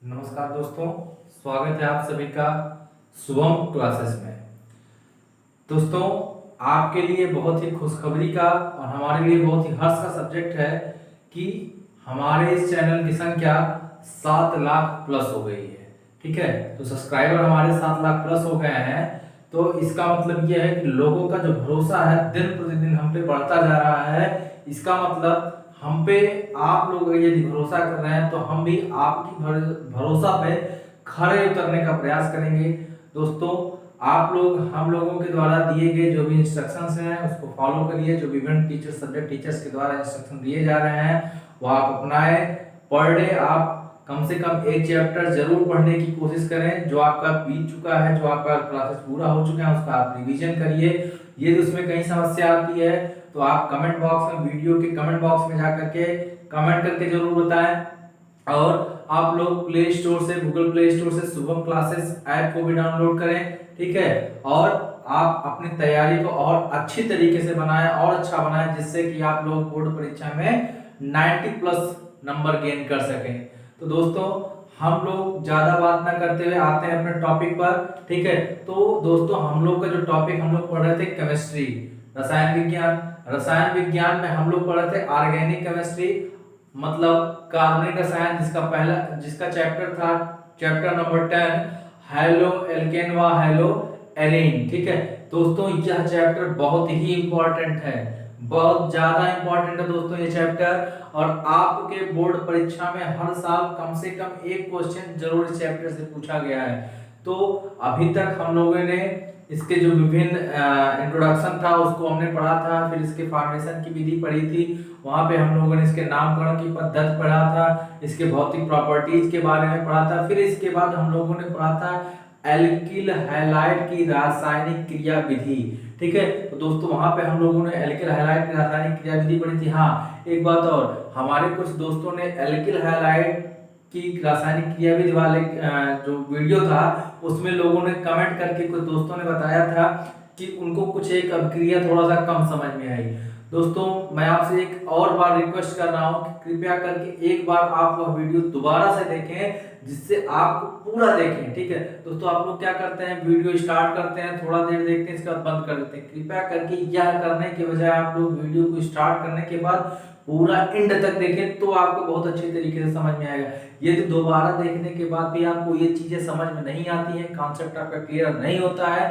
नमस्कार दोस्तों, स्वागत है आप सभी का शुभम क्लासेस में। दोस्तों, आपके लिए बहुत ही खुशखबरी का और हमारे लिए बहुत ही हर्ष का सब्जेक्ट है कि हमारे इस चैनल की संख्या 7 लाख प्लस हो गई है। ठीक है, तो सब्सक्राइबर हमारे 7 लाख प्लस हो गए हैं। तो इसका मतलब यह है कि लोगों का जो भरोसा है दिन प्रतिदिन हम पे बढ़ता जा रहा है। इसका मतलब हम पे आप लोग यदि भरोसा कर रहे हैं तो हम भी आपकी भरोसा पे खरे उतरने का प्रयास करेंगे। दोस्तों, आप लोग हम लोगों के द्वारा दिए गए जो भी इंस्ट्रक्शंस हैं उसको फॉलो करिए। जो विभिन्न टीचर्स सब्जेक्ट टीचर्स के द्वारा इंस्ट्रक्शन दिए जा रहे हैं वो आप अपनाएं। पर डे आप कम से कम एक चैप्टर जरूर पढ़ने की कोशिश करें। जो आपका बीत चुका है, जो आपका क्लासेस पूरा हो चुका है, उसका आप रिवीजन करिए। यदि उसमें कहीं समस्या आती है तो आप कमेंट बॉक्स में, वीडियो के कमेंट बॉक्स में जाकर के कमेंट करके जरूर बताएं। और आप लोग प्ले स्टोर से, गूगल प्ले स्टोर से शुभम क्लासेस ऐप को भी डाउनलोड करें। ठीक है, और आप अपनी तैयारी को और अच्छी तरीके से बनाएं और अच्छा बनाएं, जिससे कि आप लोग बोर्ड परीक्षा में 90 प्लस नंबर गेन कर सकें। तो दोस्तों, हम लोग ज्यादा बात ना करते हुए आते हैं अपने टॉपिक पर। ठीक है, तो दोस्तों हम लोग का जो टॉपिक हम लोग पढ़ रहे थे केमिस्ट्री, रसायन विज्ञान। रसायन विज्ञान में हम लोग पढ़ रहे थे ऑर्गेनिक केमिस्ट्री, मतलब कार्बनिक रसायन, जिसका चैप्टर था चैप्टर नंबर 10 हेलो एल्केन व हेलो एरीन। ठीक है दोस्तों, यह चैप्टर बहुत ही इंपॉर्टेंट है, बहुत ज्यादा इंपॉर्टेंट है दोस्तों ये चैप्टर। और आपके बोर्ड परीक्षा में हर साल कम से कम एक क्वेश्चन जरूर इस चैप्टर से पूछा गया है। तो अभी तक हम लोगों ने इसके जो विभिन्न इंट्रोडक्शन था उसको हमने पढ़ा था, फिर इसके फॉर्मेशन की विधि पढ़ी थी, वहां पे हम लोगों ने इसके नामकरण की पद्धति पढ़ा था, इसके भौतिक प्रॉपर्टीज के बारे में पढ़ा था। फिर इसके बाद हम लोगों ने पढ़ा था एल्किल हैलाइड की रासायनिक क्रिया विधि। ठीक है, तो दोस्तों वहां पे हम लोगों ने एल्किल हैलाइड की रासायनिक क्रिया विधि पढ़ी थी। हाँ, एक बात और, हमारे कुछ दोस्तों ने एल्किल हैलाइड की रासायनिक क्रियाविधि वाले जो वीडियो था उसमें लोगों ने कमेंट करके, कुछ दोस्तों ने बताया था कि उनको कुछ एक अभिक्रिया थोड़ा सा कम समझ में आई। दोस्तों, मैं आपसे एक और बार रिक्वेस्ट कर रहा हूं कि कृपया करके एक बार आप वह वीडियो दोबारा से देखें, जिससे आप पूरा देखें। ठीक है दोस्तों, आप लोग क्या करते हैं, वीडियो स्टार्ट करते हैं, थोड़ा देर देखते हैं, इसके बाद बंद कर देते हैं। कृपया करके यह करने के बजाय आप लोग वीडियो को स्टार्ट करने के बाद पूरा एंड तक देखें, तो आपको बहुत अच्छे तरीके से समझ में आएगा। यदि दोबारा देखने के बाद भी आपको ये चीजें समझ में नहीं आती हैं, कॉन्सेप्ट आपका क्लियर नहीं होता है,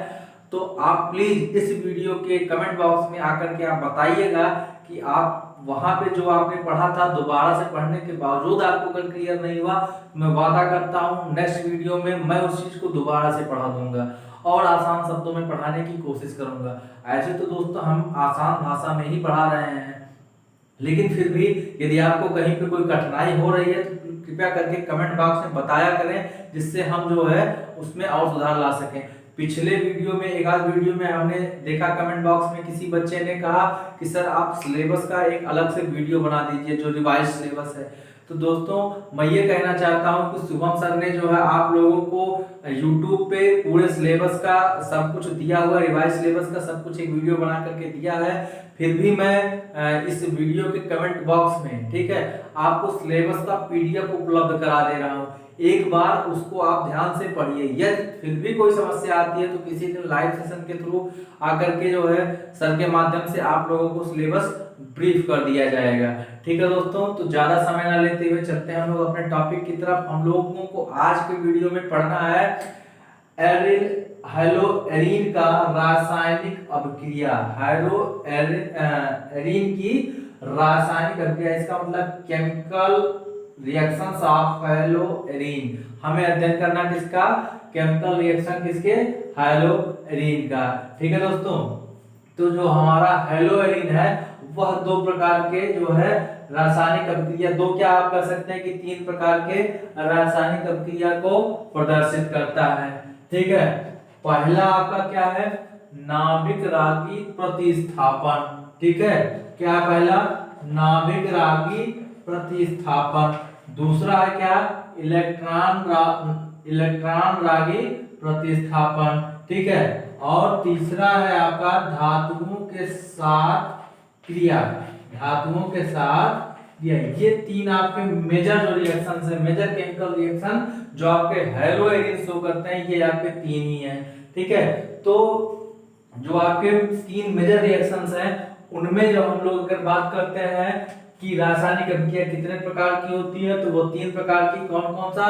तो आप प्लीज इस वीडियो के कमेंट बॉक्स में आकर के आप बताइएगा कि आप वहां पे जो आपने पढ़ा था दोबारा से पढ़ने के बावजूद आपको अगर क्लियर नहीं हुआ, मैं वादा करता हूं नेक्स्ट वीडियो में मैं उस चीज को दोबारा से पढ़ा दूंगा और आसान शब्दों में पढ़ाने की कोशिश करूंगा। ऐसे तो दोस्तों हम आसान भाषा में ही पढ़ा रहे हैं, लेकिन फिर भी यदि आपको कहीं पे कोई कठिनाई हो रही है तो कृपया करके कमेंट बॉक्स में बताया करें, जिससे हम जो है उसमें और सुधार ला सकें। पिछले वीडियो में, एक आध वीडियो में हमने देखा कमेंट बॉक्स में किसी बच्चे ने कहा कि सर आप सिलेबस का एक अलग से वीडियो बना दीजिए, जो रिवाइज सिलेबस है। तो दोस्तों, मैं ये कहना चाहता हूं कि शुभम सर ने जो है आप लोगों को YouTube पे पूरे सिलेबस का सब कुछ दिया हुआ, रिवाइज सिलेबस का सब कुछ एक वीडियो बना करके दिया है। फिर भी मैं इस वीडियो के कमेंट बॉक्स में, ठीक है, आपको सिलेबस का PDF उपलब्ध करा दे रहा हूं। एक बार उसको आप ध्यान से पढ़िए। यदि फिर भी कोई समस्या आती है तो किसी दिन लाइव सेशन के थ्रू आकर के जो है सर के माध्यम से आप लोगों को सिलेबस ब्रीफ कर दिया जाएगा। ठीक है दोस्तों, तो ज्यादा समय ना लेते हुए चलते हैं हम लोग अपने टॉपिक की तरफ। हम लोगों को आज के वीडियो में पढ़ना है हेलो एरीन का रासायनिक अभिक्रिया। हेलो एरीन की रासायनिक अभिक्रिया, इसका मतलब chemical reactions of hello arene. हमें अध्ययन करना किसका, केमिकल रिएक्शन किसके, हेलो एरीन का। ठीक है दोस्तों, तो जो हमारा हेलो एरीन है वह दो प्रकार के जो है रासायनिक अभिक्रिया, दो क्या आप कह सकते हैं कि तीन प्रकार के रासायनिक अभिक्रिया को प्रदर्शित करता है। ठीक है, पहला आपका क्या है, नाभिक रागी प्रतिस्थापन। ठीक है, क्या पहला, नाभिक रागी प्रतिस्थापन। दूसरा है क्या, इलेक्ट्रॉन रागी प्रतिस्थापन। ठीक है, और तीसरा है आपका धातुओं के साथ क्रिया, धातुओं के साथ दिया है। ये तीन आपके मेजर जो रिएक्शन है, मेजर केमिकल रिएक्शन जो आपके हैलो एरिन शो करते हैं, ये आपके तीन ही हैं। ठीक है, तो जो आपके तीन मेजर रिएक्शंस हैं उनमें जब हम लोग अगर बात करते हैं कि रासायनिक अभिक्रिया कितने प्रकार की होती है, तो वो तीन प्रकार की। कौन कौन सा?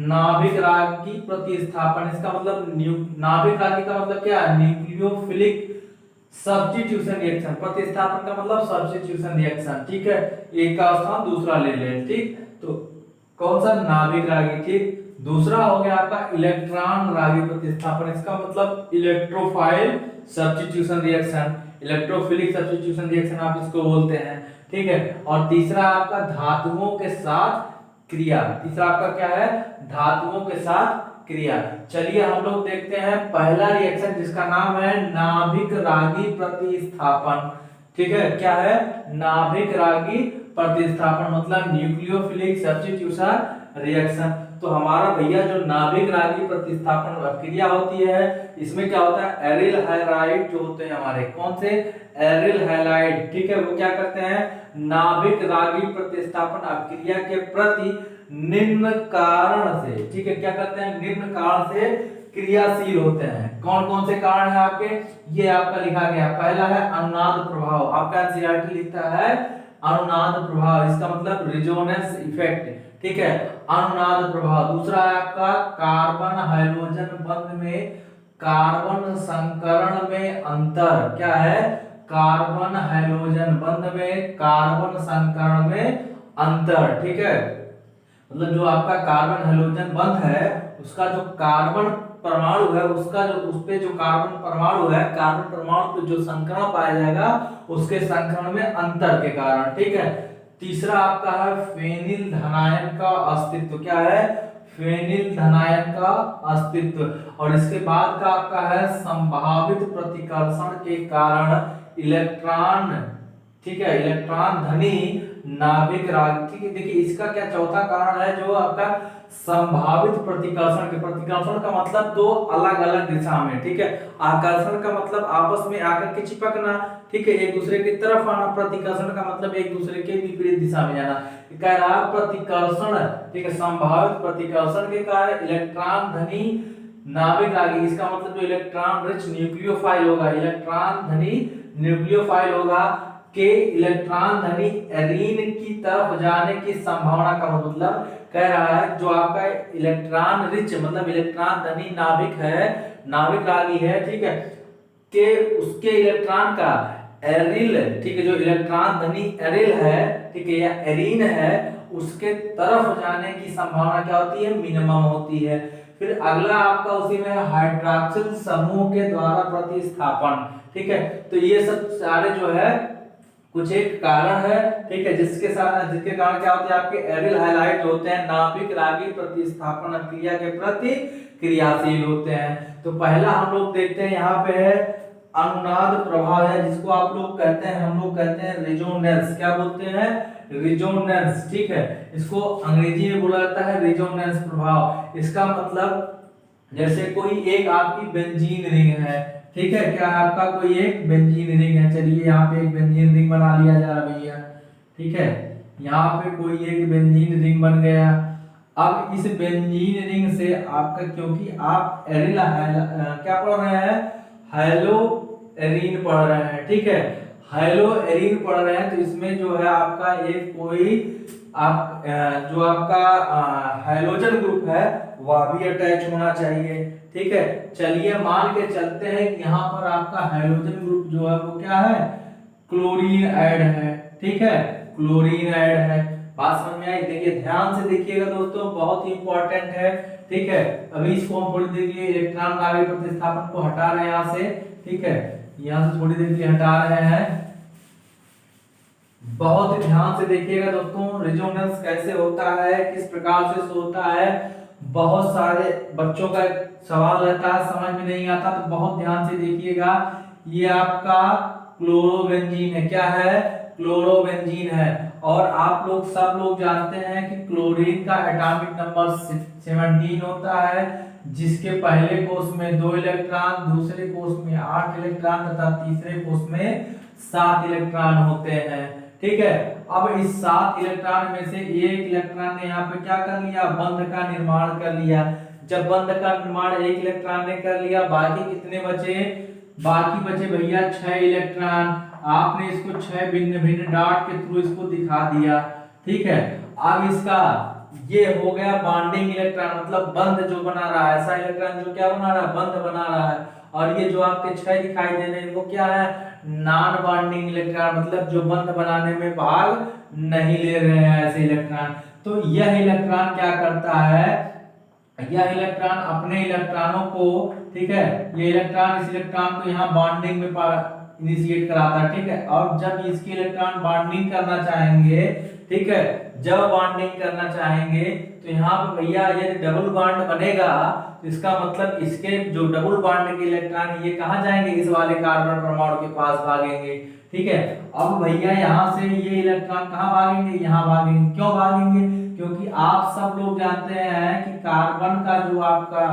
नाभिक रागी प्रतिस्थापन, इसका मतलब नाभिक रागी का मतलब क्या है? Nucleophilic substitution reaction. प्रतिस्थापन का मतलब सब्स्टिट्यूशन रिएक्शन। ठीक है, एक का स्थान दूसरा ले ले। ठीक, तो कौन सा? नाभिक रागी। ठीक, दूसरा हो गया आपका इलेक्ट्रॉन रागी प्रतिस्थापन, इसका मतलब electrophile substitution reaction, electrophilic substitution reaction आप इसको बोलते हैं। ठीक है, और तीसरा आपका धातुओं के साथ क्रिया। तीसरा आपका क्या है? धातुओं के साथ क्रिया। चलिए हम लोग देखते हैं पहला रिएक्शन जिसका नाम है नाभिक रागी प्रतिस्थापन। ठीक है, क्या है? नाभिक रागी प्रतिस्थापन मतलब न्यूक्लियोफिलिक सब्स्टिट्यूशन रिएक्शन। तो हमारा भैया जो नाभिक रागी प्रतिस्थापन क्रिया होती है, इसमें क्या होता है? एरिल हैलाइड जो होते हैं हमारे, कौन से? Aryl halide. ठीक है, वो क्या करते हैं? नाभिक रागी प्रतिस्थापन अभिक्रिया के प्रति निम्न कारण से, ठीक है, क्या करते हैं? निम्न कारण से क्रियाशील होते हैं। कौन कौन से कारण है आपके? ये आपका लिखा गया। पहला है अनुनाद प्रभाव, आपका एनसीईआरटी लिखता है अनुनाद प्रभाव, इसका मतलब रिजोनेंस इफेक्ट। ठीक है, अनुनाद प्रभाव। दूसरा है आपका कार्बन हाइड्रोजन बंध में कार्बन संकरण में अंतर। क्या है? कार्बन हाइड्रोजन बंध में कार्बन संकरण में अंतर। ठीक है, मतलब जो आपका कार्बन हाइड्रोजन बंध है उसका जो कार्बन परमाणु है, उसका जो उस पे जो कार्बन परमाणु है, कार्बन परमाणु पे जो संकरण पाया जाएगा उसके संकरण में अंतर के कारण। ठीक है, तीसरा आपका है फेनिल धनायन का अस्तित्व। क्या है? फेनिल धनायन का अस्तित्व। और इसके बाद का आपका है संभावित प्रतिकर्षण के कारण इलेक्ट्रॉन, ठीक है, इलेक्ट्रॉन धनी नाभिक रागी। ठीक है, देखिए इसका क्या चौथा कारण है जो आपका संभावित प्रतिकर्षण के। प्रतिकर्षण का मतलब दो अलग अलग दिशा में। ठीक है, आकर्षण का मतलब आपस में आकर के चिपकना, ठीक है, एक दूसरे की तरफ आना। प्रतिकर्षण का मतलब एक दूसरे के विपरीत दिशा में जाना। कह रहा प्रतिकर्षण, ठीक है, संभावित प्रतिकर्षण के कारण इलेक्ट्रॉन धनी नाभिक रागी, इसका मतलब जो इलेक्ट्रॉन रिच न्यूक्लियोफाइल होगा, इलेक्ट्रॉन धनी न्यूक्लियोफाइल होगा के इलेक्ट्रॉन धनी एरीन की तरफ जाने की संभावना का मतलब कह रहा है जो आपका इलेक्ट्रॉन रिच मतलब इलेक्ट्रॉन धनी नाभिक है, नाभिक रागी है, ठीक है, के उसके इलेक्ट्रॉन का एरिल, ठीक है, जो इलेक्ट्रॉन धनी एरिल है, ठीक है, या एरीन है, उसके तरफ जाने की संभावना क्या होती है? मिनिमम होती है। फिर अगला आपका उसी में हाइड्रॉक्सिल समूह के द्वारा प्रतिस्थापन। ठीक है, तो ये सब सारे जो है कुछ एक कारण है, ठीक है, जिसके कारण क्या होते हैं? आपके एरिल हैलाइड होते हैं नाभिक रागी प्रतिस्थापन क्रिया के प्रति क्रियाशील होते हैं। तो पहला हम लोग देखते हैं यहाँ पे है अनुनाद प्रभाव है, जिसको आप लोग कहते हैं, हम लोग कहते हैं रिजोनेंस। क्या बोलते हैं? रिजोनेंस। ठीक है, इसको अंग्रेजी में बोला जाता है रिजोनेंस प्रभाव। इसका मतलब जैसे कोई एक आपकी बेंजीन रिंग है, ठीक है, क्या आपका कोई एक बेंजीन रिंग है, चलिए यहाँ पे एक बेंजीन रिंग बना लिया जा रहा भैया, ठीक है, यहाँ पे कोई एक बेंजीन रिंग बन गया। अब इस बेंजीन रिंग से आपका, क्योंकि आप एरिल क्या पढ़ रहे हैं? हेलो एरीन पढ़ रहे हैं, ठीक है, हेलो एरीन पढ़ रहे हैं, तो इसमें जो है आपका एक कोई आप जो आपका हाइड्रोजन ग्रुप है वह भी अटैच होना चाहिए। ठीक है, चलिए मान के चलते हैं कि यहाँ पर आपका हाइड्रोजन ग्रुप जो है वो क्या है? क्लोरीन ऐड है। ठीक है, क्लोरीन ऐड है। बात समझ में आई? देखिए ध्यान से देखिएगा दोस्तों, बहुत ही इंपॉर्टेंट है। ठीक है, अभी इसको हम थोड़ी देर के लिए इलेक्ट्रॉन नाभिक प्रतिस्थापन को हटा रहे हैं यहाँ से। ठीक है, यहाँ से थोड़ी देर के लिए हटा रहे हैं। बहुत ही ध्यान से देखिएगा दोस्तों, रिजोनेंस कैसे होता है, किस प्रकार से होता है। बहुत सारे बच्चों का सवाल रहता है, समझ में नहीं आता, तो बहुत ध्यान से देखिएगा। ये आपका क्लोरोबेंजीन है। क्या है? क्लोरोबेंजीन है। और आप लोग सब लोग जानते हैं कि क्लोरीन का एटॉमिक नंबर 17 होता है, जिसके पहले कोष में 2 इलेक्ट्रॉन, दूसरे कोष में 8 इलेक्ट्रॉन तथा तीसरे कोष में 7 इलेक्ट्रॉन होते हैं। ठीक है। अब इस 7 इलेक्ट्रॉन में से एक इलेक्ट्रॉन ने यहाँ पे क्या कर लिया, बंध का निर्माण कर लिया। जब बंध का निर्माण एक इलेक्ट्रॉन ने कर लिया, बाकी कितने बचे, बाकी बचे भैया 6 इलेक्ट्रॉन। आपने इसको 6 भिन्न भिन्न डॉट के थ्रू इसको दिखा दिया, ठीक है। अब इसका ये हो गया बॉन्डिंग इलेक्ट्रॉन, मतलब बंध जो बना रहा है, ऐसा इलेक्ट्रॉन जो क्या बना रहा है, बंध बना रहा है। और ये जो आपके 6 दिखाई दे रहे हैं वो क्या है, नॉन बॉन्डिंग इलेक्ट्रॉन, मतलब जो बंध बनाने में भाग नहीं ले रहे हैं ऐसे इलेक्ट्रॉन। तो यह इलेक्ट्रॉन क्या करता है, यह इलेक्ट्रॉन अपने इलेक्ट्रॉनों को, ठीक है, ये इलेक्ट्रॉन इस इलेक्ट्रॉन को यहाँ बॉन्डिंग में इनिशिएट कराता है, ठीक है। और जब इसके इलेक्ट्रॉन बॉन्डिंग करना चाहेंगे, ठीक है, जब बॉन्डिंग करना चाहेंगे तो यहाँ पे भैया ये डबल बॉन्ड बनेगा, तो इसका मतलब इसके जो डबल बॉन्ड के इलेक्ट्रॉन ये कहाँ जाएंगे, इस वाले कार्बन परमाणु के पास भागेंगे, ठीक है। अब भैया यहाँ से ये इलेक्ट्रॉन कहाँ भागेंगे, यहाँ भागेंगे। क्यों भागेंगे, क्योंकि आप सब लोग जानते हैं कि कार्बन का जो आपका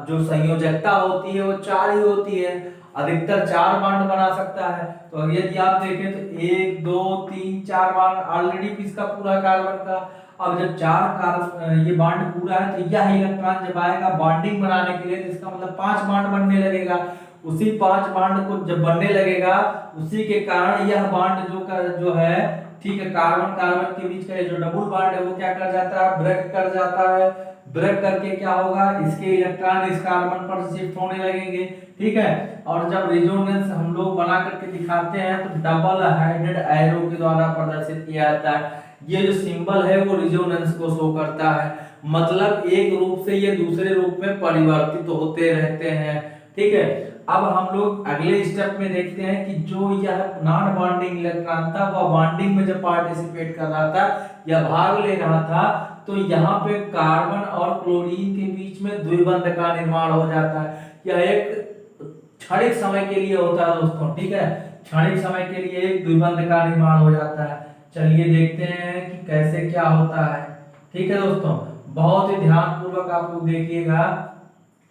जो संयोजकता होती है वो 4 ही होती है, अधिकतर 4 बॉन्ड बना सकता है। तो यदि आप देखें तो 1 2 3 4 बॉन्ड ऑलरेडी इसका पूरा कार्बन का। अब जब 4 कार्बन ये बॉन्ड पूरा है तो यह इलेक्ट्रॉन जब आएगा बॉन्डिंग बनाने के लिए, तो इसका मतलब 5 बॉन्ड बनने लगेगा। उसी 5 बॉन्ड को जब बनने लगेगा, उसी के कारण यह बॉन्ड जो है, ठीक है, कार्बन कार्बन के बीच का जो डबल बॉन्ड है वो क्या कर जाता है, ब्रेक कर जाता है। ब्रेक करके क्या होगा, इसके इलेक्ट्रॉन इस कार्बन पर शिफ्ट होने लगेंगे, ठीक है। और जब रेजोनेंस हम लोग बना करके दिखाते हैं तो डबल हेडेड एरो के द्वारा प्रदर्शित किया जाता है। ये जो सिंबल है वो रेजोनेंस को शो करता है, मतलब एक रूप से ये दूसरे रूप में परिवर्तित होते रहते हैं, ठीक है। अब हम लोग अगले स्टेप में देखते हैं कि जो यह नॉन बॉन्डिंग इलेक्ट्रॉन था वह बॉन्डिंग में जब पार्टिसिपेट कर रहा था या भाग ले रहा था, तो यहाँ पे कार्बन और क्लोरीन के बीच में द्विबंध का निर्माण हो जाता है। यह एक क्षणिक समय के लिए होता है दोस्तों, ठीक है, क्षणिक समय के लिए एक द्विबंध का निर्माण हो जाता है। चलिए देखते हैं कि कैसे क्या होता है, ठीक है दोस्तों। बहुत ही ध्यान पूर्वक आप लोग देखिएगा,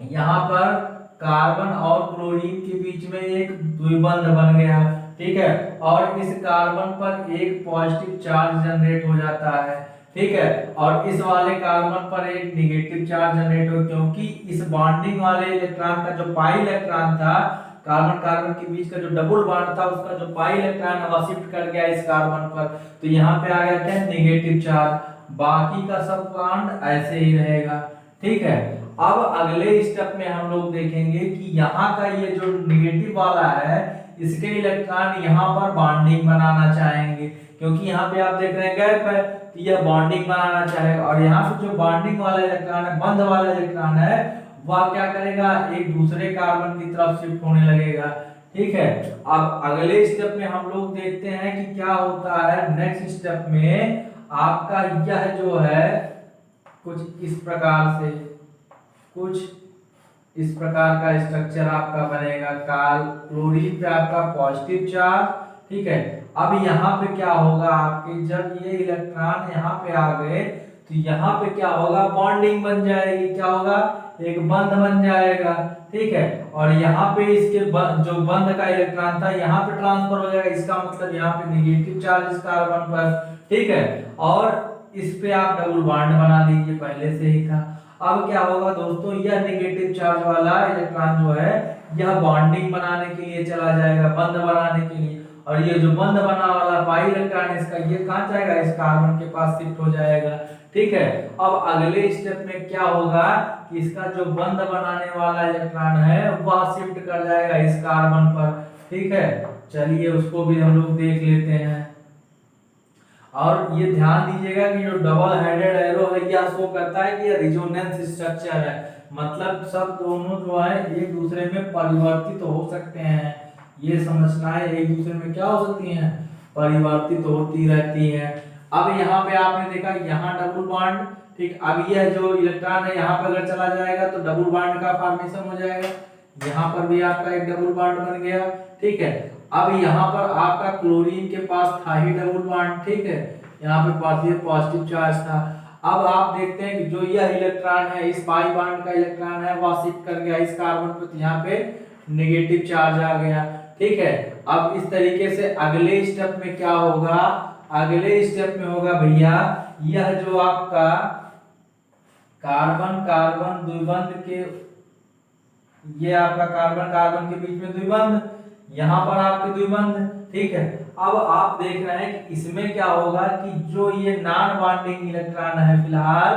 यहाँ पर कार्बन और क्लोरीन के बीच में एक द्विबंध बन गया, ठीक है, और इस कार्बन पर एक पॉजिटिव चार्ज जनरेट हो जाता है, ठीक है, और इस वाले कार्बन पर एक नेगेटिव चार्ज जनरेट हो, क्योंकि इस बॉन्डिंग वाले इलेक्ट्रॉन का जो पाई इलेक्ट्रॉन था, कार्बन कार्बन के बीच का जो डबल बॉन्ड था उसका जो पाई इलेक्ट्रॉन है वह शिफ्ट कर गया इस कार्बन पर, तो यहाँ पे आ गया क्या, नेगेटिव चार्ज। बाकी का सब बॉन्ड ऐसे ही रहेगा, ठीक है। अब अगले स्टेप में हम लोग देखेंगे कि यहाँ का ये जो नेगेटिव वाला है इसके इलेक्ट्रॉन यहाँ पर बॉन्डिंग बनाना चाहेंगे, क्योंकि यहाँ पे आप देख रहे हैं गैप है, तो यह बॉन्डिंग बनाना चाहेगा। और यहाँ से जो बॉन्डिंग वाला इलेक्ट्रॉन है, बंध वाला इलेक्ट्रॉन है, वह क्या करेगा, एक दूसरे कार्बन की तरफ शिफ्ट होने लगेगा, ठीक है। अब अगले स्टेप में हम लोग देखते हैं कि क्या होता है। नेक्स्ट स्टेप में आपका यह जो है कुछ इस प्रकार से, कुछ इस प्रकार का स्ट्रक्चर आपका बनेगा। क्लोरीन पे आपका पॉजिटिव चार्ज, ठीक है। अब यहाँ पे क्या होगा आपके, जब ये इलेक्ट्रॉन यहाँ पे आ गए तो यहाँ पे क्या होगा, बॉन्डिंग बन जाएगी, क्या होगा, एक बंध बन जाएगा, ठीक है। और यहाँ पे इसके जो बंध का इलेक्ट्रॉन था यहाँ पे ट्रांसफर हो जाएगा, इसका मतलब यहाँ पे नेगेटिव चार्ज इस कार्बन पर, ठीक है। और इस पे आप डबल बॉन्ड बना दीजिए, पहले से ही था। अब क्या होगा दोस्तों, यह नेगेटिव चार्ज वाला इलेक्ट्रॉन जो है यह बॉन्डिंग बनाने के लिए चला जाएगा, बंध बनाने के लिए। और ये जो बंध बना वाला पाई इलेक्ट्रॉन इसका ये कहाँ जाएगा, इस कार्बन के पास शिफ्ट हो जाएगा, ठीक है। अब अगले स्टेप में क्या होगा कि इसका जो बंध बनाने वाला इलेक्ट्रॉन है वह शिफ्ट कर जाएगा इस कार्बन पर, ठीक है। चलिए उसको भी हम लोग देख लेते हैं। और ये ध्यान दीजिएगा कि जो डबल हेडेड एरो है यह शो करता है कि यह रेजोनेंस स्ट्रक्चर है, मतलब सब दोनों जो है एक दूसरे में परिवर्तित हो सकते हैं। ये समझना है, एक दूसरे में क्या हो सकती हैं, परिवर्तित होती रहती है। अब यहाँ पे आपने देखा यहाँ डबल बॉन्ड, ठीक। अब यह जो इलेक्ट्रॉन है यहाँ पर अगर चला जाएगा तो डबल बॉन्ड का फॉर्मेशन हो जाएगा, यहाँ पर भी आपका एक डबल बॉन्ड बन गया, ठीक है। अब यहाँ पर आपका क्लोरीन के पास था ही डबल बॉन्ड, ठीक है, यहाँ पे पॉजिटिव चार्ज था। अब आप देखते हैं कि जो यह इलेक्ट्रॉन है इस पाई बॉन्ड का इलेक्ट्रॉन है वह शिफ्ट कर गया इस कार्बन पे, तो यहाँ पे नेगेटिव चार्ज आ गया, ठीक है। अब इस तरीके से अगले स्टेप में क्या होगा, अगले स्टेप में होगा भैया यह जो आपका कार्बन कार्बन द्विबंध के, ये आपका कार्बन कार्बन के बीच में द्विबंध, यहाँ पर आपके द्विबंध, ठीक है। अब आप देख रहे हैं कि इसमें क्या होगा कि जो ये नॉन बॉन्डिंग इलेक्ट्रॉन है फिलहाल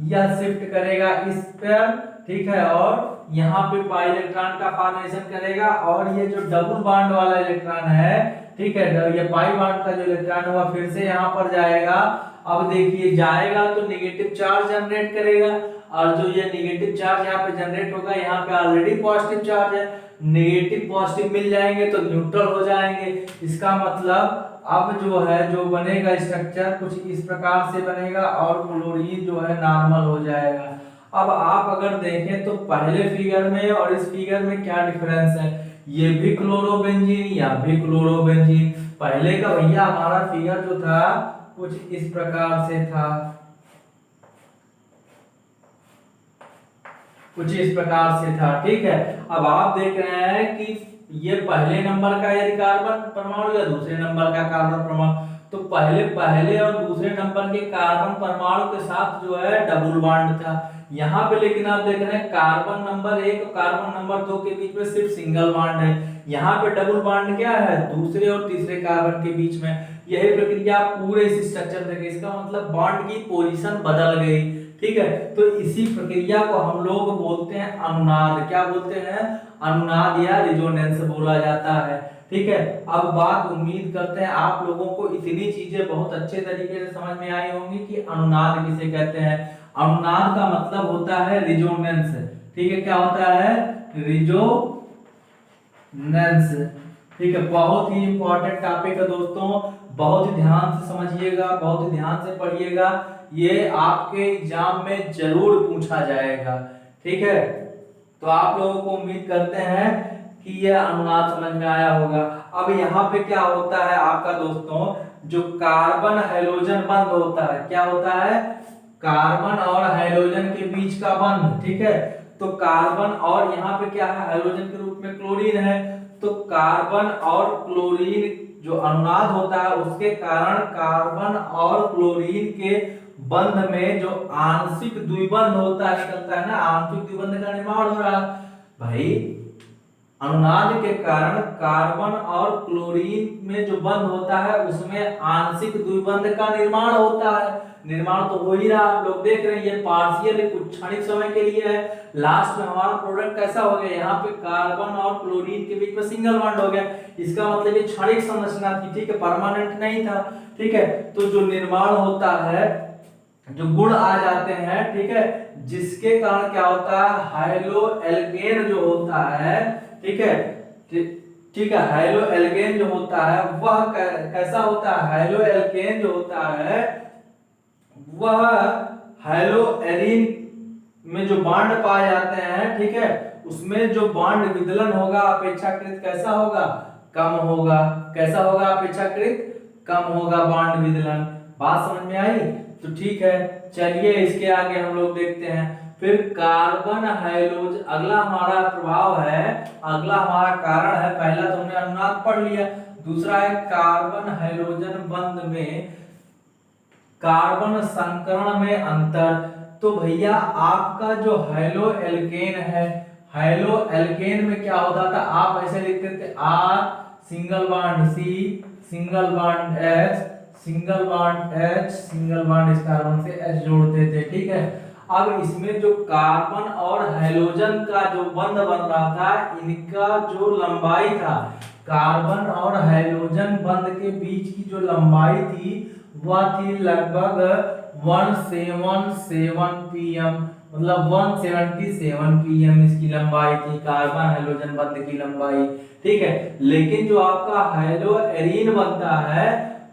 यह शिफ्ट करेगा इस पर, ठीक है, और यहाँ पे पाई इलेक्ट्रॉन का फॉर्मेशन करेगा, और ये जो डबल बॉन्ड वाला इलेक्ट्रॉन है, ठीक है, ये पाई बॉन्ड का जो इलेक्ट्रॉन हुआ फिर से यहाँ पर जाएगा। अब देखिए जाएगा तो नेगेटिव चार्ज जनरेट करेगा, और जो ये नेगेटिव चार्ज यहाँ पे जनरेट होगा, यहाँ पे ऑलरेडी पॉजिटिव चार्ज है, नेगेटिव पॉजिटिव मिल जाएंगे तो न्यूट्रल हो जाएंगे। इसका मतलब अब जो है जो बनेगा स्ट्रक्चर कुछ इस प्रकार से बनेगा, और क्लोरीन जो है नॉर्मल हो जाएगा। अब आप अगर देखें तो पहले फिगर में और इस फिगर में क्या डिफरेंस है, ये भी क्लोरोबेंजीन या भी क्लोरोबेंजीन। पहले का भैया हमारा फिगर जो था कुछ इस प्रकार से था, कुछ इस प्रकार से था, ठीक है। अब आप देख रहे हैं कि ये पहले नंबर का यदि कार्बन परमाणु या दूसरे नंबर का कार्बन परमाणु, तो पहले और दूसरे नंबर के कार्बन परमाणु के साथ जो है डबल बॉन्ड था। यहाँ पे लेकिन आप देख रहे हैं कार्बन नंबर 1 और कार्बन नंबर 2 के बीच में सिर्फ सिंगल बॉन्ड है। यहाँ पे डबल बॉन्ड क्या है, दूसरे और तीसरे कार्बन के बीच में। यही प्रक्रिया पूरे इस स्ट्रक्चर में, इसका मतलब बॉन्ड की पोजीशन बदल गई, ठीक है। तो इसी प्रक्रिया को हम लोग बोलते हैं अनुनाद। क्या बोलते हैं, अनुनाद या रिजोनेंस बोला जाता है, ठीक है। अब बात उम्मीद करते हैं आप लोगों को इतनी चीजें बहुत अच्छे तरीके से समझ में आई होंगी कि अनुनाद किसे कहते हैं। अनुनाद का मतलब होता है रिजोनेंस, ठीक है। क्या होता है, रिजोनेंस, ठीक है। बहुत ही इंपॉर्टेंट टॉपिक है दोस्तों, बहुत ही ध्यान से समझिएगा, बहुत ही ध्यान से पढ़िएगा, ये आपके एग्जाम में जरूर पूछा जाएगा, ठीक है। तो आप लोगों को उम्मीद करते हैं कि यह अनुनाद समझ में आया होगा। अब यहाँ पे क्या होता है आपका दोस्तों, जो कार्बन हाइड्रोजन बंध होता है, क्या होता है, कार्बन और हाइड्रोजन के बीच का बंध, ठीक है। तो कार्बन और यहाँ पे क्या है, हाइड्रोजन के रूप में क्लोरीन है, तो कार्बन और क्लोरीन जो अनुनाद होता है उसके कारण कार्बन और क्लोरीन के बंध में जो आंशिक द्विबंध होता है, निकलता है ना, आंशिक द्विबंध का निर्माण हो रहा है भाई। अनुनाद के कारण कार्बन और क्लोरीन में जो बंध होता है उसमें आंशिक द्विबंध का निर्माण होता है। निर्माण तो हो ही रहा, आप लोग देख रहे हैं, ये पार्शियल कुछ क्षणिक समय के लिए है। लास्ट में हमारा प्रोडक्ट कैसा हो गया, यहाँ पे कार्बन और क्लोरीन के बीच में सिंगल बॉन्ड हो गया। इसका मतलब ये क्षणिक संरचना थी, ठीक है, परमानेंट नहीं था, ठीक है। तो जो निर्माण होता है, जो गुण आ जाते हैं, ठीक है, जिसके कारण क्या होता है, हाइलो एल्केन जो होता है, ठीक है, ठीक है, हाइलो एल्केन जो होता है वह कैसा होता है, हाइलो एल्केन जो होता है वह हाइलो एरीन में जो बॉन्ड पाए जाते हैं, ठीक है, उसमें जो बॉन्ड विदलन होगा अपेक्षाकृत कैसा होगा, कम होगा। कैसा होगा, अपेक्षाकृत कम होगा बॉन्ड विदलन। बात समझ में आई, तो ठीक है, चलिए इसके आगे हम लोग देखते हैं। फिर कार्बन हाइड्रोजन, अगला हमारा प्रभाव है, अगला हमारा कारण है, पहला तो हमने अनुनाद पढ़ लिया, दूसरा है कार्बन हाइड्रोजन बंध में कार्बन संकरण में अंतर। तो भैया आपका जो हाइलो एल्केन है, हाइलो एल्केन में क्या होता था, आप ऐसे लिखते थे R single bond C single bond H single bond H single bond इस कार्बन से H जोड़ते थे, ठीक है। अब इसमें जो कार्बन और हाइड्रोजन का जो बंध बन रहा था, इनका जो लंबाई था, कार्बन और हाइड्रोजन बंध के बीच की जो लंबाई थी वह थी लगभग 177 pm, मतलब 177 pm इसकी लंबाई थी, कार्बन हाइड्रोजन बंध की लंबाई, ठीक है। लेकिन जो आपका हाइलो एरीन बनता है,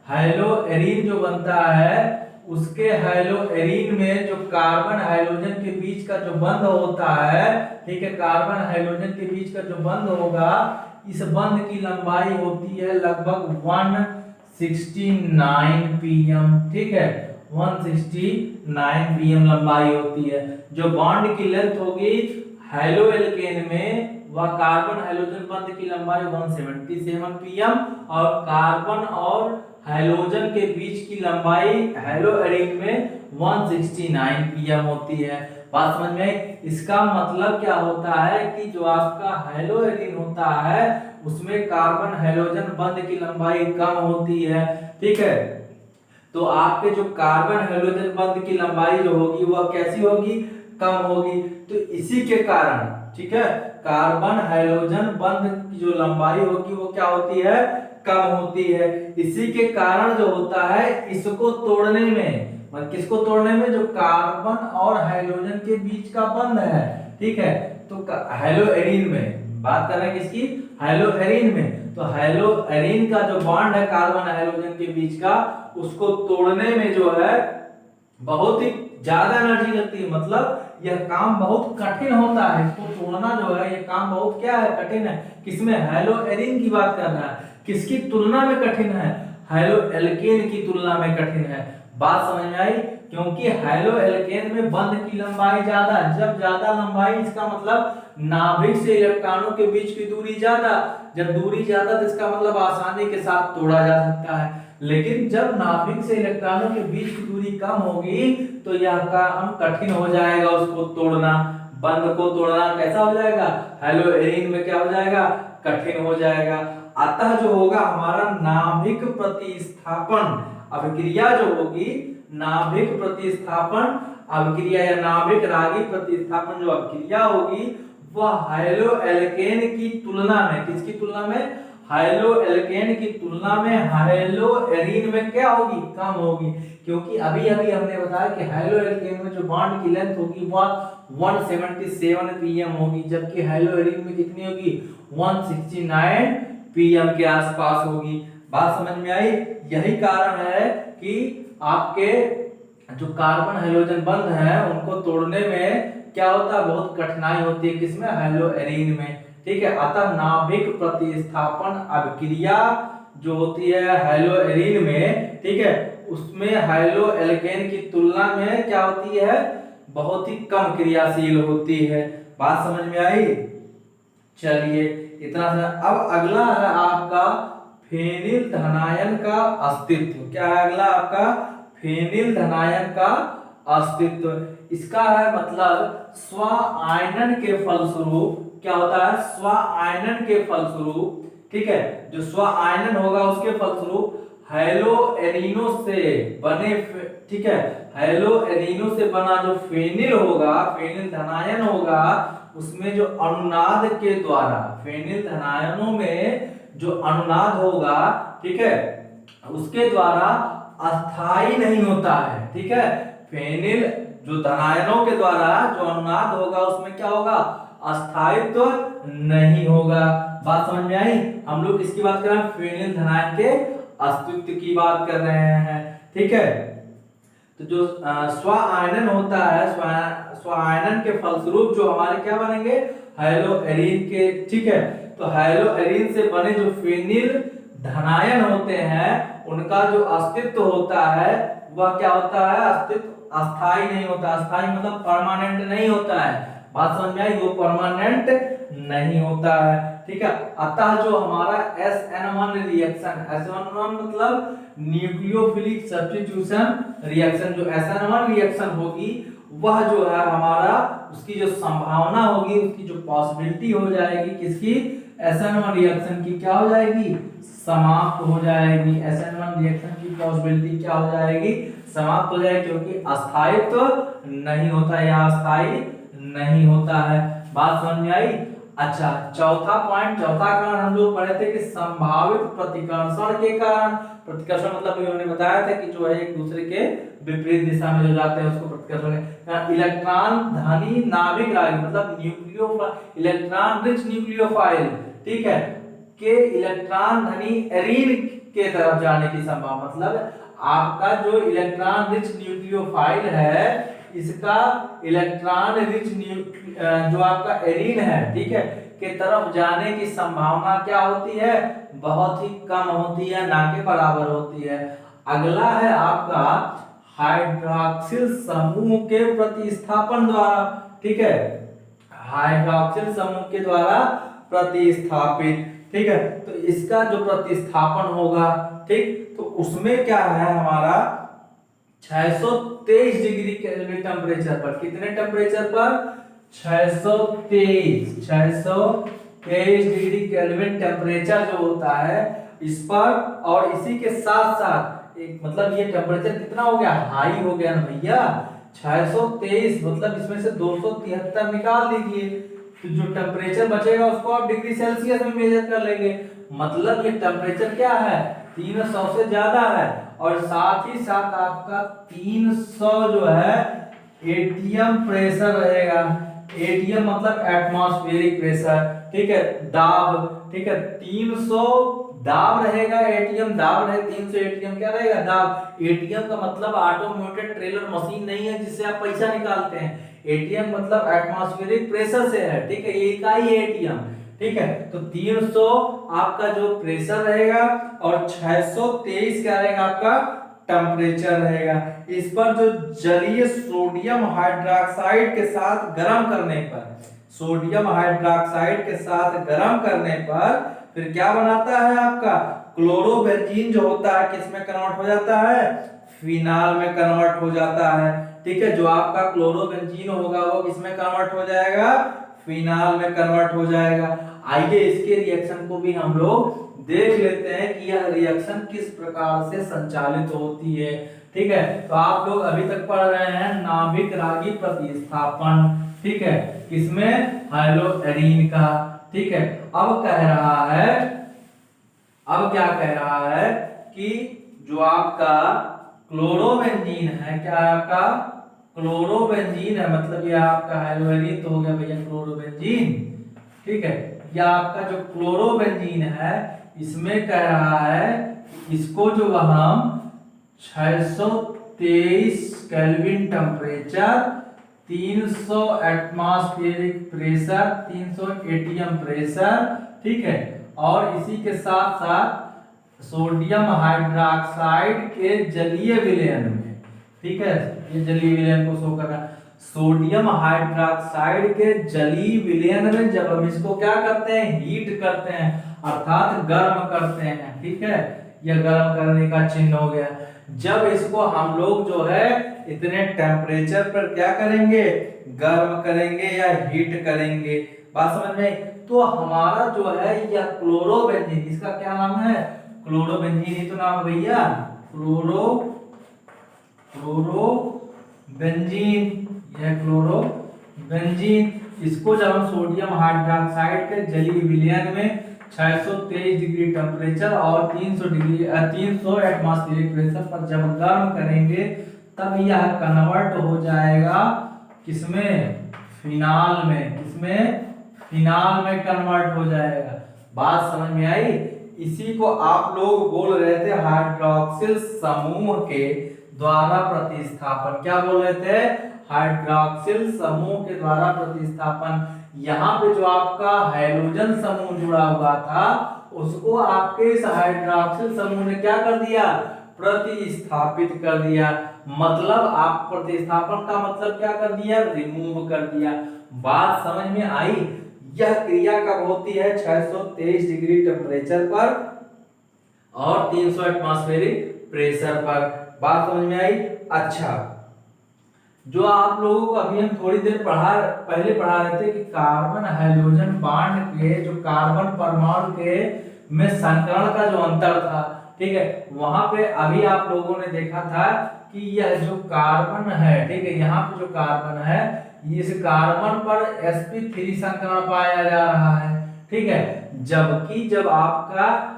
हाइलो एरीन जो बनता है, उसके हाइलो एरीन में जो कार्बन हाइड्रोजन के बीच का जो बंध होता है, ठीक है, कार्बन हाइड्रोजन के बीच का जो बंध होगा, इस बंध की लंबाई होती है लगभग 169 pm, ठीक है, 169 pm लंबाई होती है। जो बॉन्ड की लेंथ होगी हाइलो एल्केन में वह कार्बन हाइड्रोजन बंध की लंबाई 177 pm और कार्बन और हाइड्रोजन के बीच की लंबाई हेलो एरीन में 169 pm होती है। बात समझ में? इसका मतलब क्या होता है कि जो आपका हेलो एरीन होता है उसमें कार्बन हाइड्रोजन बंध की लंबाई कम होती है। ठीक है, तो आपके जो कार्बन हाइड्रोजन बंध की लंबाई जो होगी वह कैसी होगी? कम होगी। तो इसी के कारण, ठीक है, कार्बन हाइड्रोजन बंध की जो लंबाई होगी वो क्या होती है? कम होती है। इसी के कारण जो होता है इसको तोड़ने में, मतलब किसको तोड़ने में? जो कार्बन और हाइड्रोजन के बीच का बंध है, ठीक है, तो हेलो एरीन में बात कर रहे हैं किसकी? हेलो एरीन में। तो हेलो एरीन का जो बॉन्ड है कार्बन हाइड्रोजन के बीच का, उसको तोड़ने में जो है बहुत ही ज्यादा एनर्जी लगती है, मतलब यह काम बहुत कठिन होता है। इसको तोड़ना जो है ये काम बहुत क्या है? कठिन है। किसमें? हेलो एरीन की बात कर रहा है। किसकी तुलना में कठिन है? हेलो एल्केन की तुलना में कठिन है। बात समझ में आई? क्योंकि हेलो एल्केन में बंध की लंबाई ज्यादा है। जब ज्यादा लंबाई, इसका मतलब नाभिक से इलेक्ट्रॉनों के बीच की दूरी ज्यादा। जब दूरी ज्यादा तो इसका मतलब आसानी के साथ तोड़ा जा सकता है। लेकिन जब नाभिक से इलेक्ट्रॉनों के बीच की दूरी कम होगी तो यह काम कठिन हो जाएगा उसको तोड़ना। बंध को तोड़ना कैसा हो जाएगा? हेलो एरीन में क्या हो जाएगा? कठिन हो जाएगा। अतः जो होगा हमारा नाभिक प्रतिस्थापन अभिक्रिया जो होगी, नाभिक प्रतिस्थापन अभिक्रिया या नाभिक रागी प्रतिस्थापन जो अभिक्रिया होगी वह हेलो एल्केन की तुलना में, किसकी तुलना में? हेलो एल्केन की तुलना में हेलो एरीन में क्या होगी? कम होगी। क्योंकि अभी अभी हमने बताया कि हेलो एल्केन में जो बॉन्ड की लेंथ होगी वह 177 pm होगी, जबकि हेलो एरीन में कितनी होगी? 169 pm के आसपास होगी। बात समझ में आई? यही कारण है कि आपके जो कार्बन हाइड्रोजन बंध है उनको तोड़ने में क्या होता है? बहुत कठिनाई होती है। किसमें? हेलो एरीन में। ठीक है, अतः नाभिक प्रतिस्थापन अभिक्रिया जो होती है हेलो एरीन में, ठीक है, उसमें हेलो एल्केन की तुलना में क्या होती है? बहुत ही कम क्रियाशील होती है। बात समझ में आई? चलिए इतना सा। अब अगला है आपका फेनिल धनायन का अस्तित्व। क्या है अगला आपका? फेनिल धनायन का अस्तित्व। इसका है मतलब स्व आयनन के फलस्वरूप क्या होता है? स्व आयनन के फलस्वरूप, ठीक है, जो स्व आयनन होगा उसके फलस्वरूप हेलो एरीनो से बने, ठीक है, हेलो एरीनो से बना जो फेनिल होगा, फेनिल धनायन होगा, उसमें जो अनुनाद के द्वारा, फेनिल धनायनों में जो अनुनाद होगा, ठीक है, उसके द्वारा अस्थाई नहीं होता है। ठीक है, फेनिल जो धनायनों के द्वारा जो अनुनाद होगा उसमें क्या होगा? अस्थायित्व तो नहीं होगा। बात समझ में आई? हम लोग किसकी बात कर रहे हैं? फेनिल धनायन के अस्तित्व की बात कर रहे हैं। ठीक है, तो जो स्व आयनन होता है, स्व आयनन के फलस्वरूप जो हमारे क्या बनेंगे? हेलो एरीन के। ठीक है, तो हेलो एरीन से बने जो फेनिल धनायन होते हैं उनका जो अस्तित्व होता है वह क्या होता है? अस्तित्व अस्थाई नहीं होता। अस्थाई मतलब परमानेंट नहीं होता है। बात समझ में आई? वो परमानेंट नहीं होता है। ठीक है, अतः जो हमारा SN1 रिएक्शन, SN1 मतलब न्यूक्लियोफिलिक सब्स्टिट्यूशन रिएक्शन, जो SN1 रिएक्शन होगी वह जो है हमारा, उसकी जो संभावना होगी, उसकी जो पॉसिबिलिटी हो जाएगी, किसकी? SN1 रिएक्शन की क्या हो जाएगी? समाप्त हो जाएगी। SN1 रिएक्शन की पॉसिबिलिटी क्या हो जाएगी? समाप्त हो जाएगी, क्योंकि अस्थायित्व तो नहीं होता या अस्थाई नहीं होता है। बात समझ में आई? अच्छा, चौथा पॉइंट, चौथा कारण हम लोग पढ़े थे कि संभावित प्रतिकर्षण के कारण। प्रतिकर्षण मतलब हमने बताया था कि जो है एक दूसरे के विपरीत दिशा में जो जाते हैं उसको प्रतिकर्षण। इलेक्ट्रॉन धनी नाभिक रागी मतलब इलेक्ट्रॉन रिच न्यूक्लियोफाइल, ठीक है, के इलेक्ट्रॉन धनी एरीन के तरफ जाने की संभावना, मतलब आपका जो इलेक्ट्रॉन रिच न्यूक्लियोफाइल है इसका इलेक्ट्रॉन रिच जो आपका एरीन है, ठीक है, के तरफ जाने की संभावना क्या होती है? बहुत ही कम होती है, ना के बराबर होती है। अगला है आपका हाइड्रॉक्सिल समूह के प्रतिस्थापन द्वारा। ठीक है, हाइड्रॉक्सिल समूह के द्वारा प्रतिस्थापित। ठीक है, तो इसका जो प्रतिस्थापन होगा, ठीक, तो उसमें क्या है हमारा 623 डिग्री केल्विन टेम्परेचर पर, कितने टेम्परेचर पर 623 डिग्री केल्विन टेम्परेचर जो होता है इस पर, और इसी के साथ साथ एक मतलब ये टेम्परेचर कितना हो गया, हाई हो गया ना भैया, 623 मतलब इसमें से 273 निकाल दीजिए, तो जो टेम्परेचर बचेगा उसको आप डिग्री सेल्सियस में मेजर कर लेंगे, मतलब ये टेम्परेचर क्या है 300 से ज्यादा है, और साथ ही साथ आपका 300 जो है एटीएम प्रेशर रहेगा, एटीएम मतलब एटमॉस्फेरिक प्रेशर, ठीक है, दाब, ठीक है, 300 दाब रहेगा, एटीएम दाब रहे, 300 एटीएम क्या रहेगा, दाब। एटीएम का मतलब ऑटोमेटेड टेलर मशीन नहीं है जिससे आप पैसा निकालते हैं, एटीएम मतलब एटमॉस्फेरिक प्रेशर से है, ठीक है, ये इकाई है एटीएम, ठीक है, तो 300 आपका जो प्रेशर रहेगा और 623 क्या रहेगा आपका टेम्परेचर रहेगा। इस पर जो जलीय सोडियम हाइड्रोक्साइड के साथ गर्म करने पर, सोडियम हाइड्रोक्साइड के साथ गर्म करने पर फिर क्या बनाता है आपका क्लोरोबेंजीन जो होता है किसमें कन्वर्ट हो जाता है, फिनाल में कन्वर्ट हो जाता है, ठीक है, जो आपका क्लोरोबेंजीन होगा वो किसमें कन्वर्ट हो जाएगा, फिनाल में कन्वर्ट हो जाएगा। आइए इसके रिएक्शन को भी हम लोग देख लेते हैं कि यह रिएक्शन किस प्रकार से संचालित होती है। ठीक है, तो आप लोग अभी तक पढ़ रहे हैं नाभिक रागी प्रतिस्थापन, ठीक है, किसमें, हाइड्रोएरिन का। ठीक है, अब कह रहा है, अब क्या कह रहा है कि जो आपका क्लोरोबेंजीन है, क्या है आपका क्लोरोबेंजीन है, मतलब ये आपका हाइड्रोएरिन तो हो गया भैया क्लोरोबेंजीन, ठीक है, या आपका जो क्लोरोबेंजीन है इसमें कह रहा है इसको जो हम 623 kelvin temperature, 300 atmospheric pressure, 300 ATM pressure, ठीक है, और इसी के साथ साथ सोडियम हाइड्रोक्साइड के जलीय विलयन में, ठीक है, ये जलीय विलयन को शो कर रहा है, सोडियम हाइड्रोक्साइड के जलीय विलयन में जब हम इसको क्या करते हैं, हीट करते हैं अर्थात गर्म करते हैं, ठीक है, यह गर्म करने का चिन्ह हो गया। जब इसको हम लोग जो है इतने टेम्परेचर पर क्या करेंगे, गर्म करेंगे या हीट करेंगे, बात समझ में, तो हमारा जो है यह क्लोरोबेंजीन, इसका क्या नाम है, क्लोरोबेंजीन ही तो नाम है भैया, क्लोरोबेंजीन, यह क्लोरोबेंजीन, इसको जब हम सोडियम हाइड्रोक्साइड के जलीय विलयन में 623 डिग्री टेम्परेचर और 300 एटमॉस्फेरिक प्रेशर पर जब गर्म करेंगे तब यह कन्वर्ट हो जाएगा किसमें, फिनाल में, किसमें, फिनाल में कन्वर्ट हो जाएगा। बात समझ में आई। इसी को आप लोग बोल रहे थे हाइड्रोक्सिल समूह के द्वारा प्रतिस्थापन, क्या बोल रहे थे, हाइड्रोक्सिल समूह के द्वारा प्रतिस्थापन। यहाँ पे जो आपका हाइड्रोजन समूह जुड़ा हुआ था उसको आपके इस हाइड्रोक्सिल समूह ने क्या कर दिया, प्रतिस्थापित कर दिया, मतलब आप प्रतिस्थापन का मतलब क्या कर दिया, रिमूव कर दिया। बात समझ में आई। यह क्रिया कब होती है, 623 डिग्री टेम्परेचर पर और 300 एटमॉस्फेरिक प्रेशर पर। बात समझ में आई। अच्छा, जो आप लोगों को अभी हम थोड़ी देर पहले पढ़ा रहे थे कि कार्बन हाइड्रोजन बॉन्ड के जो कार्बन परमाणु के में संकरण का जो अंतर था, ठीक है, वहां पे अभी आप लोगों ने देखा था कि यह जो कार्बन है, ठीक है, यहाँ पे जो कार्बन है इस कार्बन पर sp3 संकरण पाया जा रहा है, ठीक है, जबकि जब आपका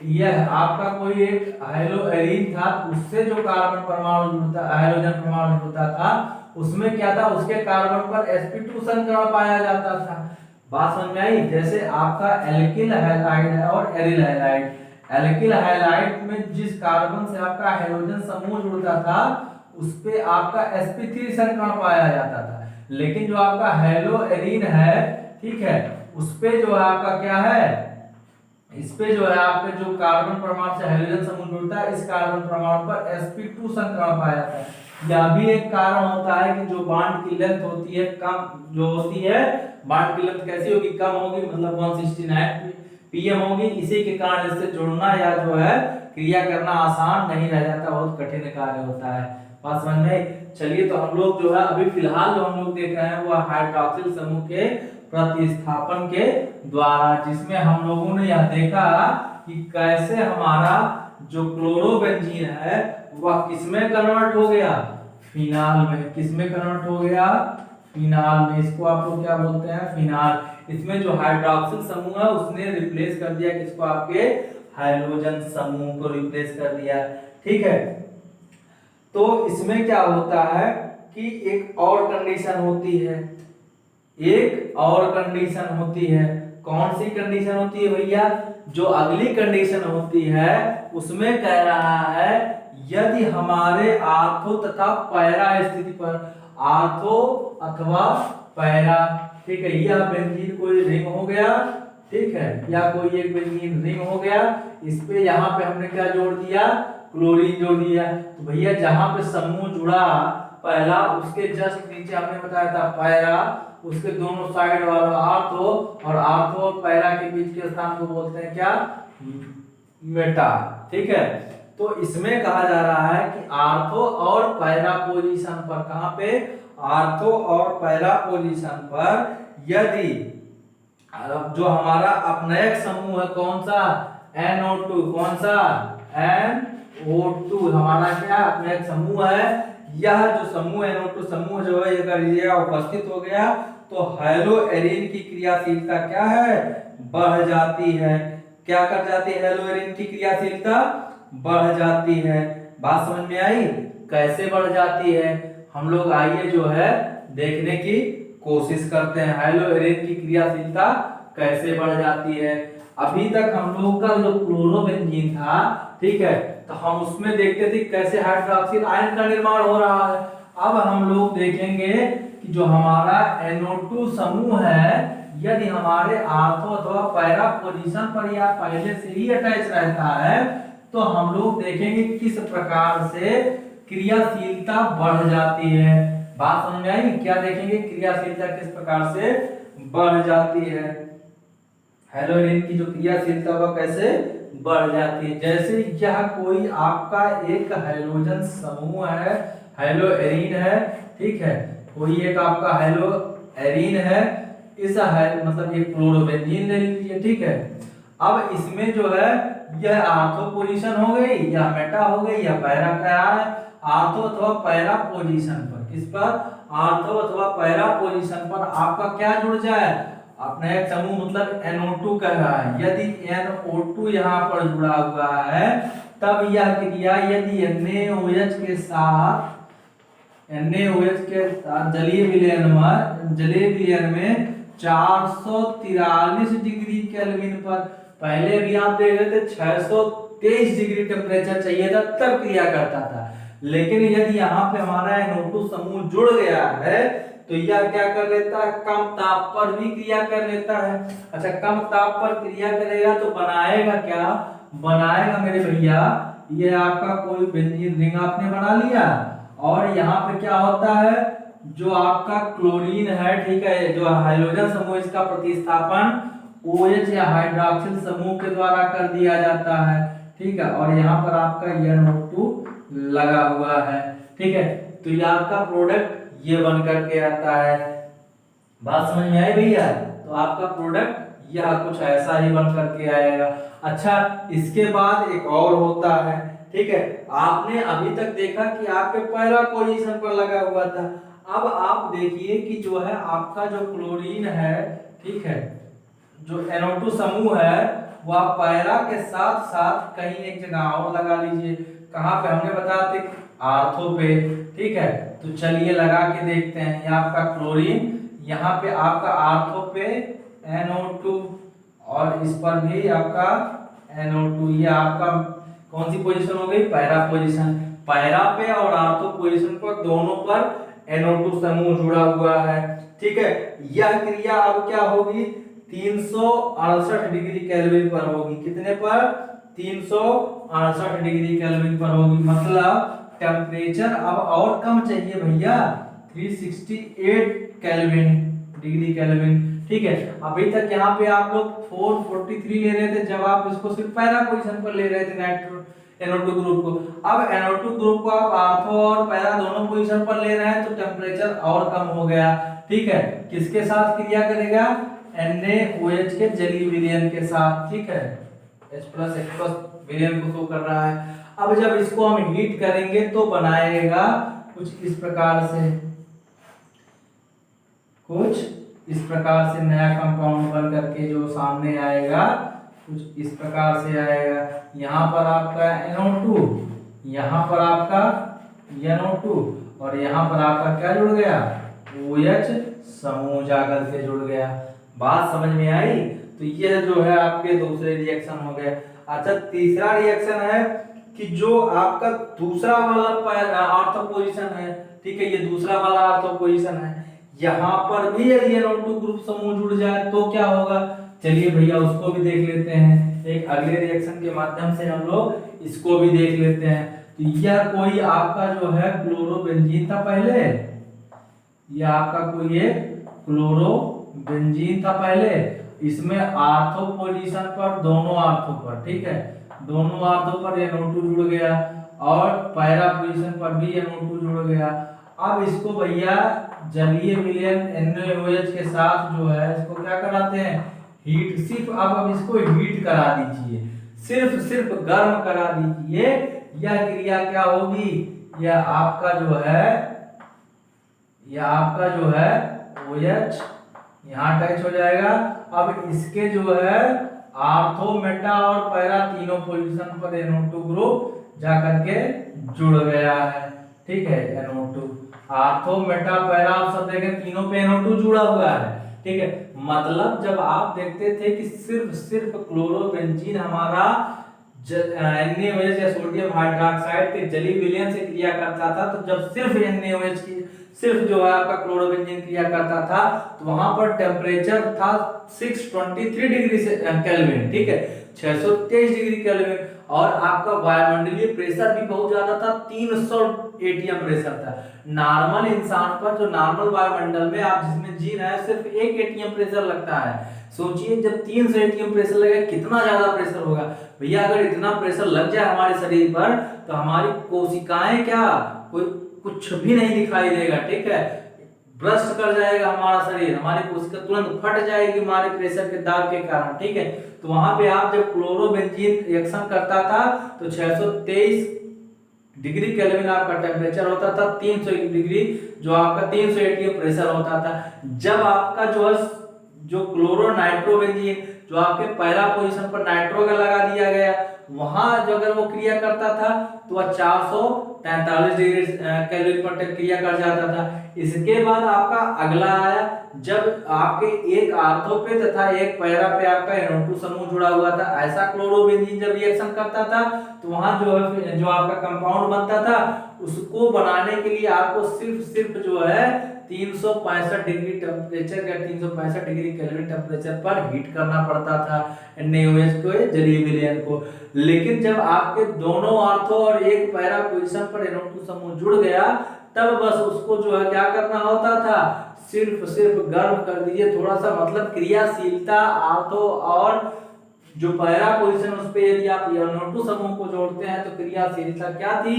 यह आपका कोई एक हाइड्रोएरिन था उससे जो कार्बन परमाणु जुड़ता, हाइड्रोजन परमाणु जुड़ता था उसमें क्या था, उसके कार्बन पर sp2 संकरण पाया जाता था। बात समझ में आई। जैसे आपका एल्किल हैलाइड है और एरिल हैलाइड, एल्किल हैलाइड में जिस कार्बन से आपका हाइड्रोजन समूह जुड़ता था उस पे आपका sp3 संकरण पाया जाता था, लेकिन जो आपका हाइड्रोएरिन है, ठीक है, उस पे जो है आपका क्या है, इस पे जो है आपके जो कार्बन परमाणु से हाइड्रोजन समूह जुड़ता है, इस कार्बन परमाणु पर sp2 संक्रमण पाया जाता है। यह भी एक कारण होता है कि जो बॉन्ड की लेंथ होती है कम जो होती है, बॉन्ड की लेंथ कैसी होगी, कम होगी, मतलब 169 pm होगी। इसी के कारण इससे जुड़ना या जो है क्रिया करना आसान नहीं रह जाता, बहुत कठिन कार्य होता है। बात समझ में? चलिए तो हम लोग जो है अभी फिलहाल जो हम लोग देख रहे हैं वो हाइड्रोक्सिल समूह के प्रतिस्थापन के द्वारा, जिसमें हम लोगों ने यह देखा कि कैसे हमारा जो क्लोरोबेंजीन है वह किसमें कन्वर्ट हो गया, फिनाल में। किसमें कन्वर्ट हो गया, फिनाल में। इसको आप लोग क्या बोलते हैं, फिनाल। इसमें जो हाइड्रोक्सिल समूह है उसने रिप्लेस कर दिया किसको, आपके हाइड्रोजन समूह को रिप्लेस कर दिया। ठीक है, तो इसमें क्या होता है कि एक और कंडीशन होती है, एक और कंडीशन होती है। कौन सी कंडीशन होती है भैया, जो अगली कंडीशन होती है उसमें कह रहा है यदि हमारे आर्थो तथा पैरा स्थिति पर, आर्थो अथवा पैरा, ठीक है, यह बेंजीन कोई रिंग हो गया, ठीक है, या कोई एक बेंजीन रिंग हो गया, इस पे यहाँ पे हमने क्या जोड़ दिया, क्लोरीन जोड़ दिया। तो भैया जहां पे समूह जुड़ा पहला, उसके जस्ट नीचे हमने बताया था पैरा, उसके दोनों साइड वाला आर्थो, और आर्थो और पैरा के बीच के स्थान को बोलते हैं क्या, मेटा। ठीक है, तो इसमें कहा जा रहा है कि आर्थो और पैरा पोजीशन पर, कहां पे, आर्थो और पैरा पोजीशन पर यदि जो हमारा अपनयक समूह है कौन सा, NO2, कौन सा, NO2 हमारा क्या अपनयक समूह है। यह जो समूह NO2 समूह जो है अगर ये उपस्थित हो गया तो हेलोएरिन की क्रियाशीलता क्या है, बढ़ जाती है। क्या कर जाती है, हेलोएरिन की क्रियाशीलता बढ़ जाती है। बात समझ में आई, कैसे बढ़ जाती है, हम लोग आइए जो है देखने की कोशिश करते हैं हेलोएरिन की क्रियाशीलता कैसे बढ़ जाती है। अभी तक हम लोग का जो क्लोरोबेंजीन था, ठीक है, तो हम उसमें देखते थे कैसे हाइड्रोक्सिल आयन का निर्माण हो रहा है। अब हम लोग देखेंगे कि जो हमारा NO2 समूह है यदि हमारे आर्थो अथवा पैरा पोजीशन पर या पहले से ही अटैच रहता है तो हम लोग देखेंगे किस प्रकार से क्रियाशीलता बढ़ जाती है। बात समझ में आई, क्या देखेंगे, क्रियाशीलता किस प्रकार से बढ़ जाती है, हेलोएरिन की जो क्रियाशीलता वह कैसे बढ़ जाती है। जैसे यह कोई आपका एक हाइड्रोजन समूह है, हेलोएरिन है, ठीक है, कोई एक आपका हेलोएरिन है, इस मतलब ये क्लोरोबेंजीन ले लीजिए, ठीक है। अब इसमें जो है यह आर्थो पोजीशन हो गई या मेटा हो गई या पैरा क्या है, आर्थो अथवा पैरा पोजीशन पर, किस पर, आर्थो अथवा पैरा पोजीशन पर आपका क्या जुड़ जाए, अपना एक समूह मतलब NO2 कह रहा है। यदि NO2 यहाँ पर जुड़ा हुआ है तब यह क्रिया यदि NaOH के साथ जलीय विलयन में 443 डिग्री केल्विन पर, पहले भी आप देख रहे थे 623 डिग्री टेम्परेचर चाहिए था तब क्रिया करता था, लेकिन यदि यहाँ पे हमारा NO2 समूह जुड़ गया है तो यह क्या कर लेता है, कम ताप पर भी क्रिया कर लेता है। अच्छा, कम ताप पर क्रिया करेगा तो बनाएगा क्या, बनाएगा मेरे भैया, ये आपका कोई बेंजीन रिंग आपने बना लिया और यहाँ पे क्या होता है, जो आपका क्लोरीन है, ठीक है, जो हाइड्रोजन समूह इसका प्रतिस्थापन OH या हाइड्रोक्सिल समूह के द्वारा कर दिया जाता है, ठीक है, और यहाँ पर आपका NO2 लगा हुआ है, ठीक है, तो ये आपका प्रोडक्ट ये बन करके आता है। बात समझ में आई भैया, तो आपका प्रोडक्ट यह कुछ ऐसा ही बन करके आएगा। अच्छा, इसके बाद एक और होता है, ठीक है, आपने अभी तक देखा कि आपके पैरा पोजीशन पर लगा हुआ था, अब आप देखिए कि जो है आपका जो क्लोरीन है, ठीक है, जो NO2 समूह है वह पैरा के साथ साथ कहीं एक जगह और लगा लीजिए। कहाँ पे, हमने बताया थे आर्थो पे, ठीक है, तो चलिए लगा के देखते हैं। ये आपका क्लोरीन, यहाँ पे आपका आर्थो पे NO2 और इस पर भी आपका NO2, ये आपका कौन सी पोजीशन हो गई, पैरा पोजीशन। पैरा पे और आर्थो पोजीशन पर दोनों पर NO2 समूह जुड़ा हुआ है, ठीक है। यह क्रिया अब क्या होगी, 368 डिग्री केल्विन पर होगी। कितने पर? 368 डिग्री केल्विन पर होगी। मतलब टेम्परेचर अब और कम चाहिए भैया, 368 केल्विन डिग्री केल्विन। ठीक है, अभी तक यहाँ पे आप लोग 443 ले रहे थे जब आप इसको सिर्फ पैरा पोजीशन पर ले रहे थे नाइट्रो NO2 ग्रुप को। अब NO2 ग्रुप को आप आर्थो और पैरा दोनों पोजीशन पर ले रहे हैं तो टेम्परेचर और कम हो गया। ठीक है, किसके साथ क्रिया करेगा? NaOH के जलीय विलयन के साथ। ठीक है, H+H+ विलयन को शो कर रहा है। अब जब इसको हम हीट करेंगे तो बनाएगा कुछ इस प्रकार से, नया कंपाउंड बन करके जो सामने आएगा कुछ इस प्रकार से आएगा। यहाँ पर आपका NO2, यहाँ पर आपका NO2 और यहाँ पर आपका क्या जुड़ गया? OH समूह जाकर के जुड़ गया। बात समझ में आई? तो यह जो है आपके दूसरे रिएक्शन हो गए। अच्छा, तीसरा रिएक्शन है कि जो आपका दूसरा वाला ऑर्थो पोजीशन है। ठीक है, ये दूसरा वाला ऑर्थो पोजीशन है। यहाँ पर भी यदि NO2 ग्रुप समूह जुड़ जाए तो क्या होगा? चलिए भैया उसको भी देख लेते हैं। एक अगले रिएक्शन के माध्यम से हम लोग इसको भी देख लेते हैं। तो यह कोई आपका जो है क्लोरोबेंजीन था पहले, यह आपका कोई एक क्लोरोबेंजीन था पहले। इसमें आर्थो पोजीशन पर, दोनों आर्थो पर, ठीक है, दोनों आर्थो पर NO2 जुड़ गया और पैरा पोजीशन पर भी NO2 जुड़ गया। अब इसको भैया जलीय विलयन NaOH के साथ जो है इसको क्या कराते हैं? हीट। सिर्फ अब इसको हीट करा दीजिए, सिर्फ गर्म करा दीजिए। यह क्रिया क्या होगी? यह आपका जो है OH यहाँ टच हो जाएगा। अब इसके जो है आर्थो, मेटा और पैरा तीनों पोजीशन पर NO2 ग्रुप जाकर के जुड़ गया है। ठीक है, NO2 आर्थो, मेटा, पैरा, आप सब देखें तीनों पे NO2 जुड़ा हुआ है। ठीक है, मतलब जब आप देखते थे कि सिर्फ क्लोरोबेंजीन हमारा NaOH या सोडियम हाइड्रोक्साइड के जलीय विलयन से क्रिया करता था, तो जब सिर्फ NaOH की जो है आपका क्लोरोबेंजीन क्रिया करता था तो वहां पर टेम्परेचर था 623 डिग्री केल्विन। ठीक है, 623 डिग्री केल्विन। और आपका वायुमंडलीय प्रेशर भी बहुत ज्यादा था, 300 ATM प्रेशर था। नॉर्मल इंसान पर, जो नॉर्मल वायुमंडल में आप जिसमें जी रहे हैं, सिर्फ 1 ATM प्रेशर लगता है। सोचिए जब 300 ATM प्रेशर लगेगा कितना ज्यादा प्रेशर होगा भैया। अगर इतना प्रेशर लग जाए हमारे शरीर पर तो हमारी कोशिकाएं क्या, कोई कुछ भी नहीं दिखाई देगा। ठीक है, ब्रस्ट कर जाएगा हमारा शरीर, हमारी कोशिका तुरंत फट जाएगी हमारे प्रेशर के दाब के कारण। ठीक है, तो वहां पे आप जब क्लोरोबेंजीन रिएक्शन करता था तो 623 डिग्री केल्विन आपका टेम्परेचर होता था, 300 डिग्री जो आपका 300 ATM प्रेशर होता था। जब आपका जो क्लोरो नाइट्रोबेंजीन जो आपके पहला पोजीशन पर नाइट्रो का लगा दिया गया, वहां जो अगर वो क्रिया करता था तो वह 443 डिग्री केल्विन पर क्रिया कर जाता था। इसके बाद आपका अगला आया जब आपके एक आर्थो पे तथा एक पैरा पे आपका NO2 समूह जुड़ा हुआ था। ऐसा क्लोरोबेंजीन जब रिएक्शन करता था तो वहां जो आपका कंपाउंड बनता था, उसको बनाने के लिए आपको सिर्फ जो है 365 डिग्री टेम्परेचर या 365 डिग्री केल्विन टेम्परेचर पर हीट करना पड़ता था NaOH को, जलीय विलयन को। लेकिन जब आपके दोनों आर्थो और एक पैरा पोजीशन पर NO2 समूह जुड़ गया, तब बस उसको जो है क्या करना होता था? सिर्फ गर्म कर दीजिए थोड़ा सा। मतलब क्रियाशीलता आर्थो और जो पैरा पोजीशन उस पे यदि आप NO2 समूह को जोड़ते हैं तो क्रियाशीलता क्या थी?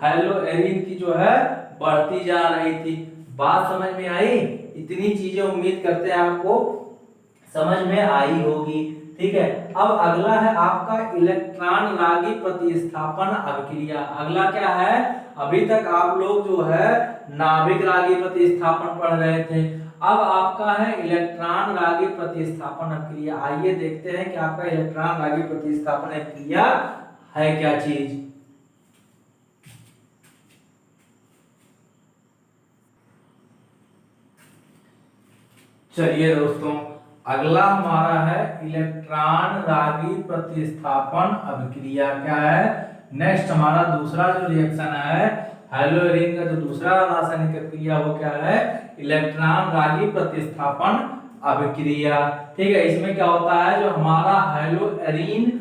हेलोएरिन की जो है बढ़ती जा रही थी। बात समझ में आई? इतनी चीजें उम्मीद करते हैं आपको समझ में आई होगी। ठीक है, अब अगला है आपका इलेक्ट्रॉन रागी प्रतिस्थापन अभिक्रिया। अगला क्या है? अभी तक आप लोग जो है नाभिक रागी प्रतिस्थापन पढ़ रहे थे, अब आपका है इलेक्ट्रॉन रागी प्रतिस्थापन अभिक्रिया। आइए देखते हैं कि आपका इलेक्ट्रॉन रागी प्रतिस्थापन अभिक्रिया है क्या चीज। चलिए दोस्तों, अगला हमारा है इलेक्ट्रॉन रागी प्रतिस्थापन अभिक्रिया। क्या है? नेक्स्ट हमारा दूसरा जो रिएक्शन है हेलोएरिन का, जो दूसरा रासायनिक अभिक्रिया वो क्या है? इलेक्ट्रॉन रागी प्रतिस्थापन अभिक्रिया। ठीक है, इसमें क्या होता है, जो हमारा हैलोएरीन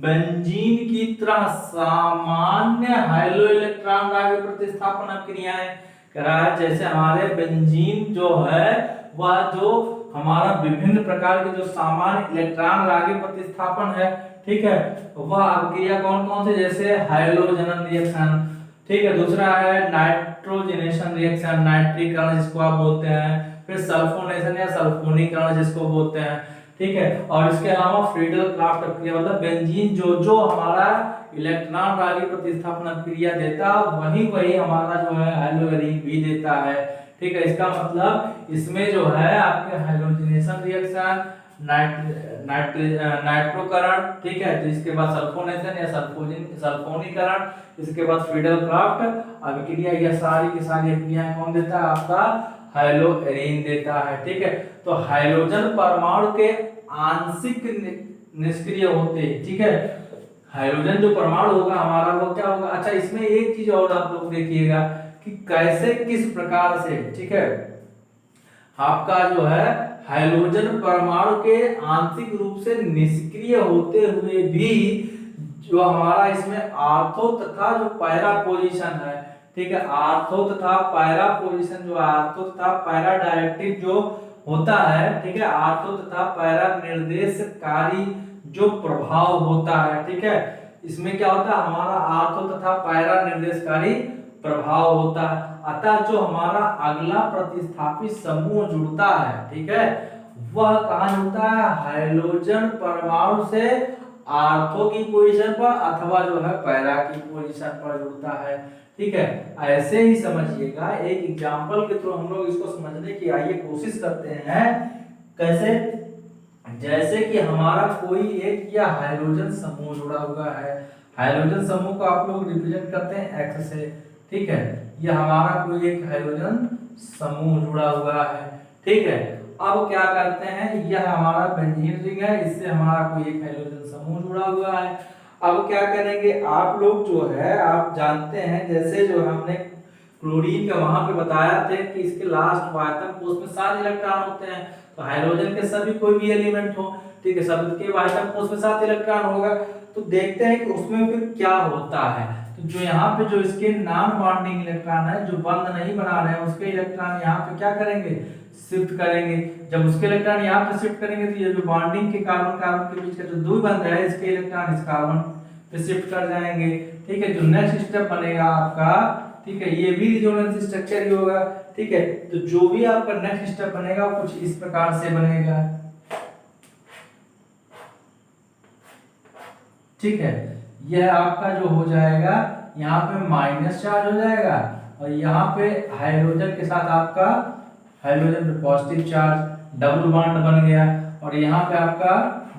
बेंजीन की तरह सामान्य हैलो इलेक्ट्रॉन रागे प्रतिस्थापन अभिक्रियाएं कह रहा है। जैसे हमारे बेंजीन जो है वह जो हमारा विभिन्न प्रकार के जो सामान्य इलेक्ट्रॉन रागे प्रतिस्थापन है, ठीक है, वह अभिक्रिया कौन कौन से, जैसे हैलोजनन रिएक्शन, ठीक है, दूसरा है नाइट्रोजनेशन रिएक्शन, नाइट्रीकरण जिसको आप बोलते हैं, फिर सल्फोनेशन या सल्फोनीकरण जिसको बोलते हैं, ठीक है, और इसके अलावा फ्रीडल क्राफ्ट अभिक्रिया, मतलब बेंजीन जो जो हमारा इलेक्ट्रॉन रागी प्रतिस्थापन अभिक्रिया देता वही वही हमारा जो है हैलोएरीन भी देता है। ठीक है, इसका मतलब इसमें जो है आपके हाइड्रोजनेशन रिएक्शन, नाइट्रोकरण, ठीक है, तो इसके बाद सल्फोनेशन या सल्फोनीकरण, इसके बाद फ्रीडल क्राफ्ट अभिक्रिया, यह सारी की सारी अभिक्रियाएं कौन देता है, आपका हैलोएरीन देता है। ठीक है, तो हाइड्रोजन परमाणु के आंशिक निष्क्रिय होते हैं। ठीक है, हाइड्रोजन जो परमाणु होगा हमारा वो क्या होगा, अच्छा इसमें एक चीज और आप लोग देखिएगा कि कैसे किस प्रकार से, ठीक है, आपका जो है हाइड्रोजन परमाणु के आंशिक रूप से निष्क्रिय होते हुए भी जो हमारा इसमें आर्थो तथा जो पैरा पोजीशन है, ठीक है, आर्थो तथा पैरा पोजीशन, जो आर्थो तथा पैरा डायरेक्टिव जो होता है, ठीक है, आर्थो तथा पैरा निर्देशकारी जो प्रभाव होता है, ठीक है, इसमें क्या होता है, हमारा आर्थो तथा पैरा निर्देशकारी प्रभाव होता है। अतः जो हमारा अगला प्रतिस्थापित समूह जुड़ता है, ठीक है, वह कहां जुड़ता है, हाइड्रोजन परमाणु से आर्थो की पोजीशन पर अथवा जो है पैरा की पोजीशन पर जुड़ता है। ठीक है, ऐसे ही समझिएगा, एक एग्जांपल के थ्रू हम लोग इसको समझने की आइए कोशिश करते हैं। कैसे, जैसे कि हमारा कोई एक या हाइड्रोजन समूह जुड़ा हुआ है, हाइड्रोजन समूह को आप लोग रिप्रेजेंट करते हैं एक्स से, ठीक है, यह हमारा कोई एक हाइड्रोजन समूह जुड़ा हुआ है। ठीक है, अब क्या करते हैं, यह हमारा बेंजीन रिंग है, इससे हमारा कोई एक हाइड्रोजन समूह जुड़ा हुआ है। अब क्या करेंगे, आप लोग जो है आप जानते हैं, जैसे जो हमने क्लोरीन का वहां पे बताया थे कि इसके लास्ट आयतन कोष में 7 इलेक्ट्रॉन होते हैं, तो हाइड्रोजन के सभी कोई भी एलिमेंट हो, ठीक है, सबके आयतन कोष में 7 इलेक्ट्रॉन होगा। तो देखते हैं कि उसमें फिर क्या होता है। तो जो यहाँ पे जो इसके नॉन बॉन्डिंग इलेक्ट्रॉन है, जो बंध नहीं बना रहे हैं, उसके इलेक्ट्रॉन यहाँ पे क्या करेंगे, शिफ्ट करेंगे। जब उसके इलेक्ट्रॉन यहाँ पे शिफ्ट करेंगे तो ये जो बॉन्डिंग के कार्बन कार्बन के बीच का जो द्विबंध है, इसके इलेक्ट्रॉन इस कार्बन पे शिफ्ट कर जाएंगे। ठीक है, जो नेक्स्ट स्टेप बनेगा आपका, ठीक है, ये भी रिजोनेंस स्ट्रक्चर ही होगा। ठीक है, तो जो भी आपका नेक्स्ट स्टेप बनेगा वो कुछ इस प्रकार से बनेगा। ठीक है, यह आपका जो हो जाएगा, यहाँ पे माइनस चार्ज हो जाएगा और यहाँ पे हाइड्रोजन के साथ आपका हाइड्रोजन पे पॉजिटिव चार्ज, डबल बॉन्ड बन गया, और यहाँ पे आपका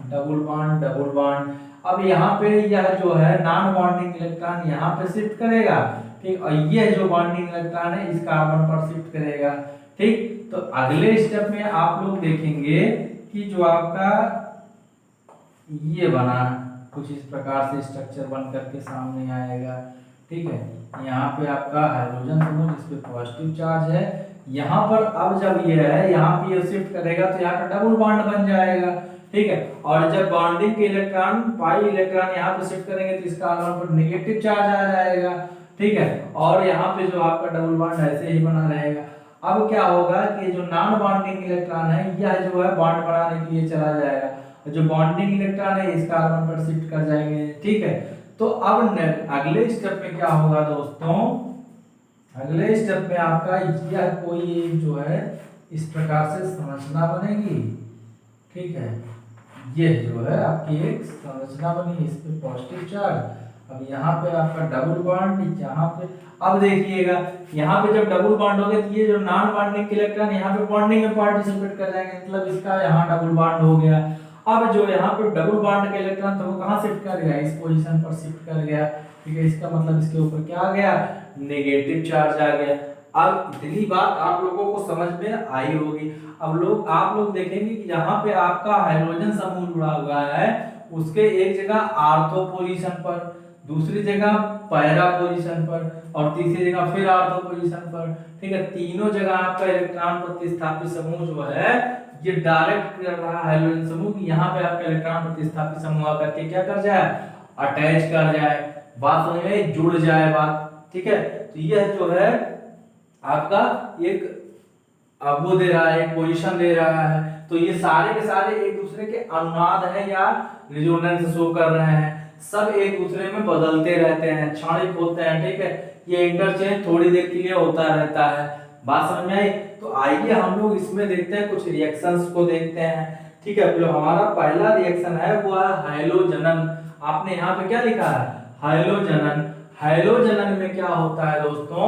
डबल बॉन्ड डबल बॉन्ड। अब यहाँ पे यह जो है नॉन बॉन्डिंग इलेक्ट्रॉन यहाँ पे शिफ्ट करेगा, ठीक, और यह जो बॉन्डिंग इलेक्ट्रॉन है इस कार्बन पर शिफ्ट करेगा। ठीक, तो अगले स्टेप में आप लोग देखेंगे कि जो आपका ये बना कुछ इस प्रकार से स्ट्रक्चर बन करके सामने आएगा। ठीक है, यहाँ पे आपका हाइड्रोजन समूह जिसपे पॉजिटिव चार्ज है, यहाँ पर अब जब ये है यहाँ पे ये शिफ्ट करेगा तो यहाँ पे डबल बॉन्ड बन जाएगा। ठीक है, और जब बॉन्डिंग के इलेक्ट्रॉन पाई इलेक्ट्रॉन यहाँ पे शिफ्ट करेंगे तो इस कार्बन पर नेगेटिव चार्ज आ जाएगा। ठीक है, और यहाँ पे जो आपका डबल बॉन्ड ऐसे ही बना रहेगा। अब क्या होगा कि जो नॉन बॉन्डिंग इलेक्ट्रॉन है यह जो है बॉन्ड बनाने के लिए चला जाएगा, जो बॉन्डिंग इलेक्ट्रॉन है इस कार्बन पर शिफ्ट कर जाएंगे। ठीक है, तो अब अगले स्टेप में क्या होगा दोस्तों, अगले स्टेप में आपका यह कोई एक जो है इस प्रकार से संरचना बनेगी। ठीक है, ये जो है आपकी एक संरचना बनी, इस पे पॉजिटिव चार्ज, अब यहाँ पे आपका डबल बॉन्ड, यहाँ पे अब देखिएगा यहाँ पे जब डबल बॉन्ड हो गया तो ये जो नॉन बॉन्डिंग इलेक्ट्रॉन यहाँ पे बॉन्डिंग में पार्टिसिपेट कर जाएंगे, मतलब इसका यहाँ डबल बॉन्ड हो गया। अब जो यहाँ पे डबल बॉन्ड का इलेक्ट्रॉन तो वो कहाँ शिफ्ट कर गया, इस पोजीशन पर शिफ्ट कर गया। ठीक है, इसका मतलब इसके ऊपर क्या आ गया, नेगेटिव चार्ज आ गया। अब इतनी बात आप लोगों को समझ में आई होगी। अब आप लोग देखेंगे कि यहाँ पे आपका हाइड्रोजन समूह जुड़ा हुआ है, उसके एक जगह आर्थो पोजीशन पर, दूसरी जगह पैरा पोजीशन पर, और तीसरी जगह फिर ऑर्थो पोजीशन पर। ठीक है, तीनों जगह आपका इलेक्ट्रॉन प्रतिस्थापित समूह जो है ये डायरेक्ट कर रहा है हाइड्रोजन समूह की यहाँ पे आपका इलेक्ट्रॉन प्रतिस्थापित समूह आकर के क्या कर जाए, अटैच कर जाए, बात समझ में, जुड़ जाए बात। ठीक है, तो यह जो है आपका एक अब वो दे रहा है, एक पोजीशन दे रहा है। तो ये सारे के सारे एक दूसरे के अनुनाद है या रिजोनेंस शो कर रहे हैं, सब एक दूसरे में बदलते रहते हैं, क्षणिक होते हैं। ठीक है, ये इंटरचेंज थोड़ी देर के लिए होता रहता है, बात समझ में आई। तो आइए हम लोग इसमें देखते हैं, कुछ रिएक्शंस को देखते हैं। ठीक है, जो हमारा पहला रिएक्शन है वो है हैलोजनन। आपने यहाँ पे क्या लिखा है, हैलोजनन। हैलोजनन में क्या होता है दोस्तों,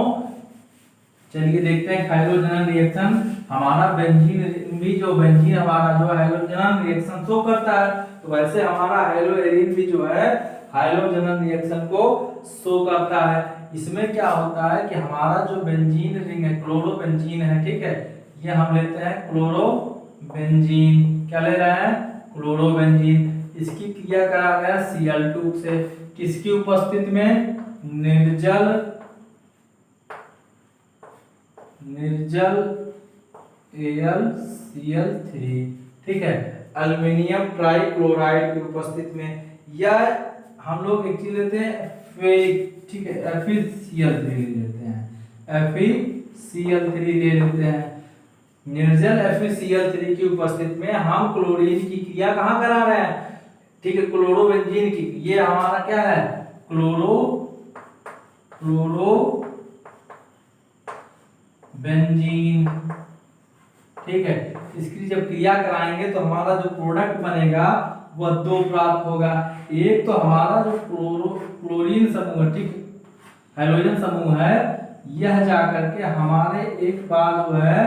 चलिए देखते हैं हैलोजनन रिएक्शन। हमारा बेंजीन भी, जो बेंजीन हमारा जो हैलोजनन रिएक्शन शो करता है, तो वैसे हमारा हैलोएरिन भी जो है हैलोजनन रिएक्शन को शो करता है। इसमें क्या होता है कि हमारा जो बेंजीन रिंग है, क्लोरोबेंजीन है, ठीक है, ये हम लेते हैं क्लोरोबेंजीन। क्या ले रहे हैं, क्लोरोबेंजीन। इसकी क्रिया करा गया Cl2 से, किसकी उपस्थिति में, निर्जल AlCl3। ठीक है, एल्युमिनियम ट्राइक्लोराइड की उपस्थिति में, या हम लोग एक चीज लेते हैं ठीक है, FeCl3 ले लेते हैं, FeCl3 ले लेते हैं। निर्जल FeCl3 की उपस्थिति में हम क्लोरीन की क्रिया कहाँ करा रहे हैं, ठीक है, क्लोरोबेंजीन की। ये हमारा क्या है, क्लोरोबेंजीन। ठीक है, इसकी जब क्रिया कराएंगे तो हमारा जो प्रोडक्ट बनेगा वह दो प्राप्त होगा। एक तो हमारा जो क्लोरीन समूह, ठीक, हाइड्रोजन समूह है, यह जाकर के हमारे एक बार जो है,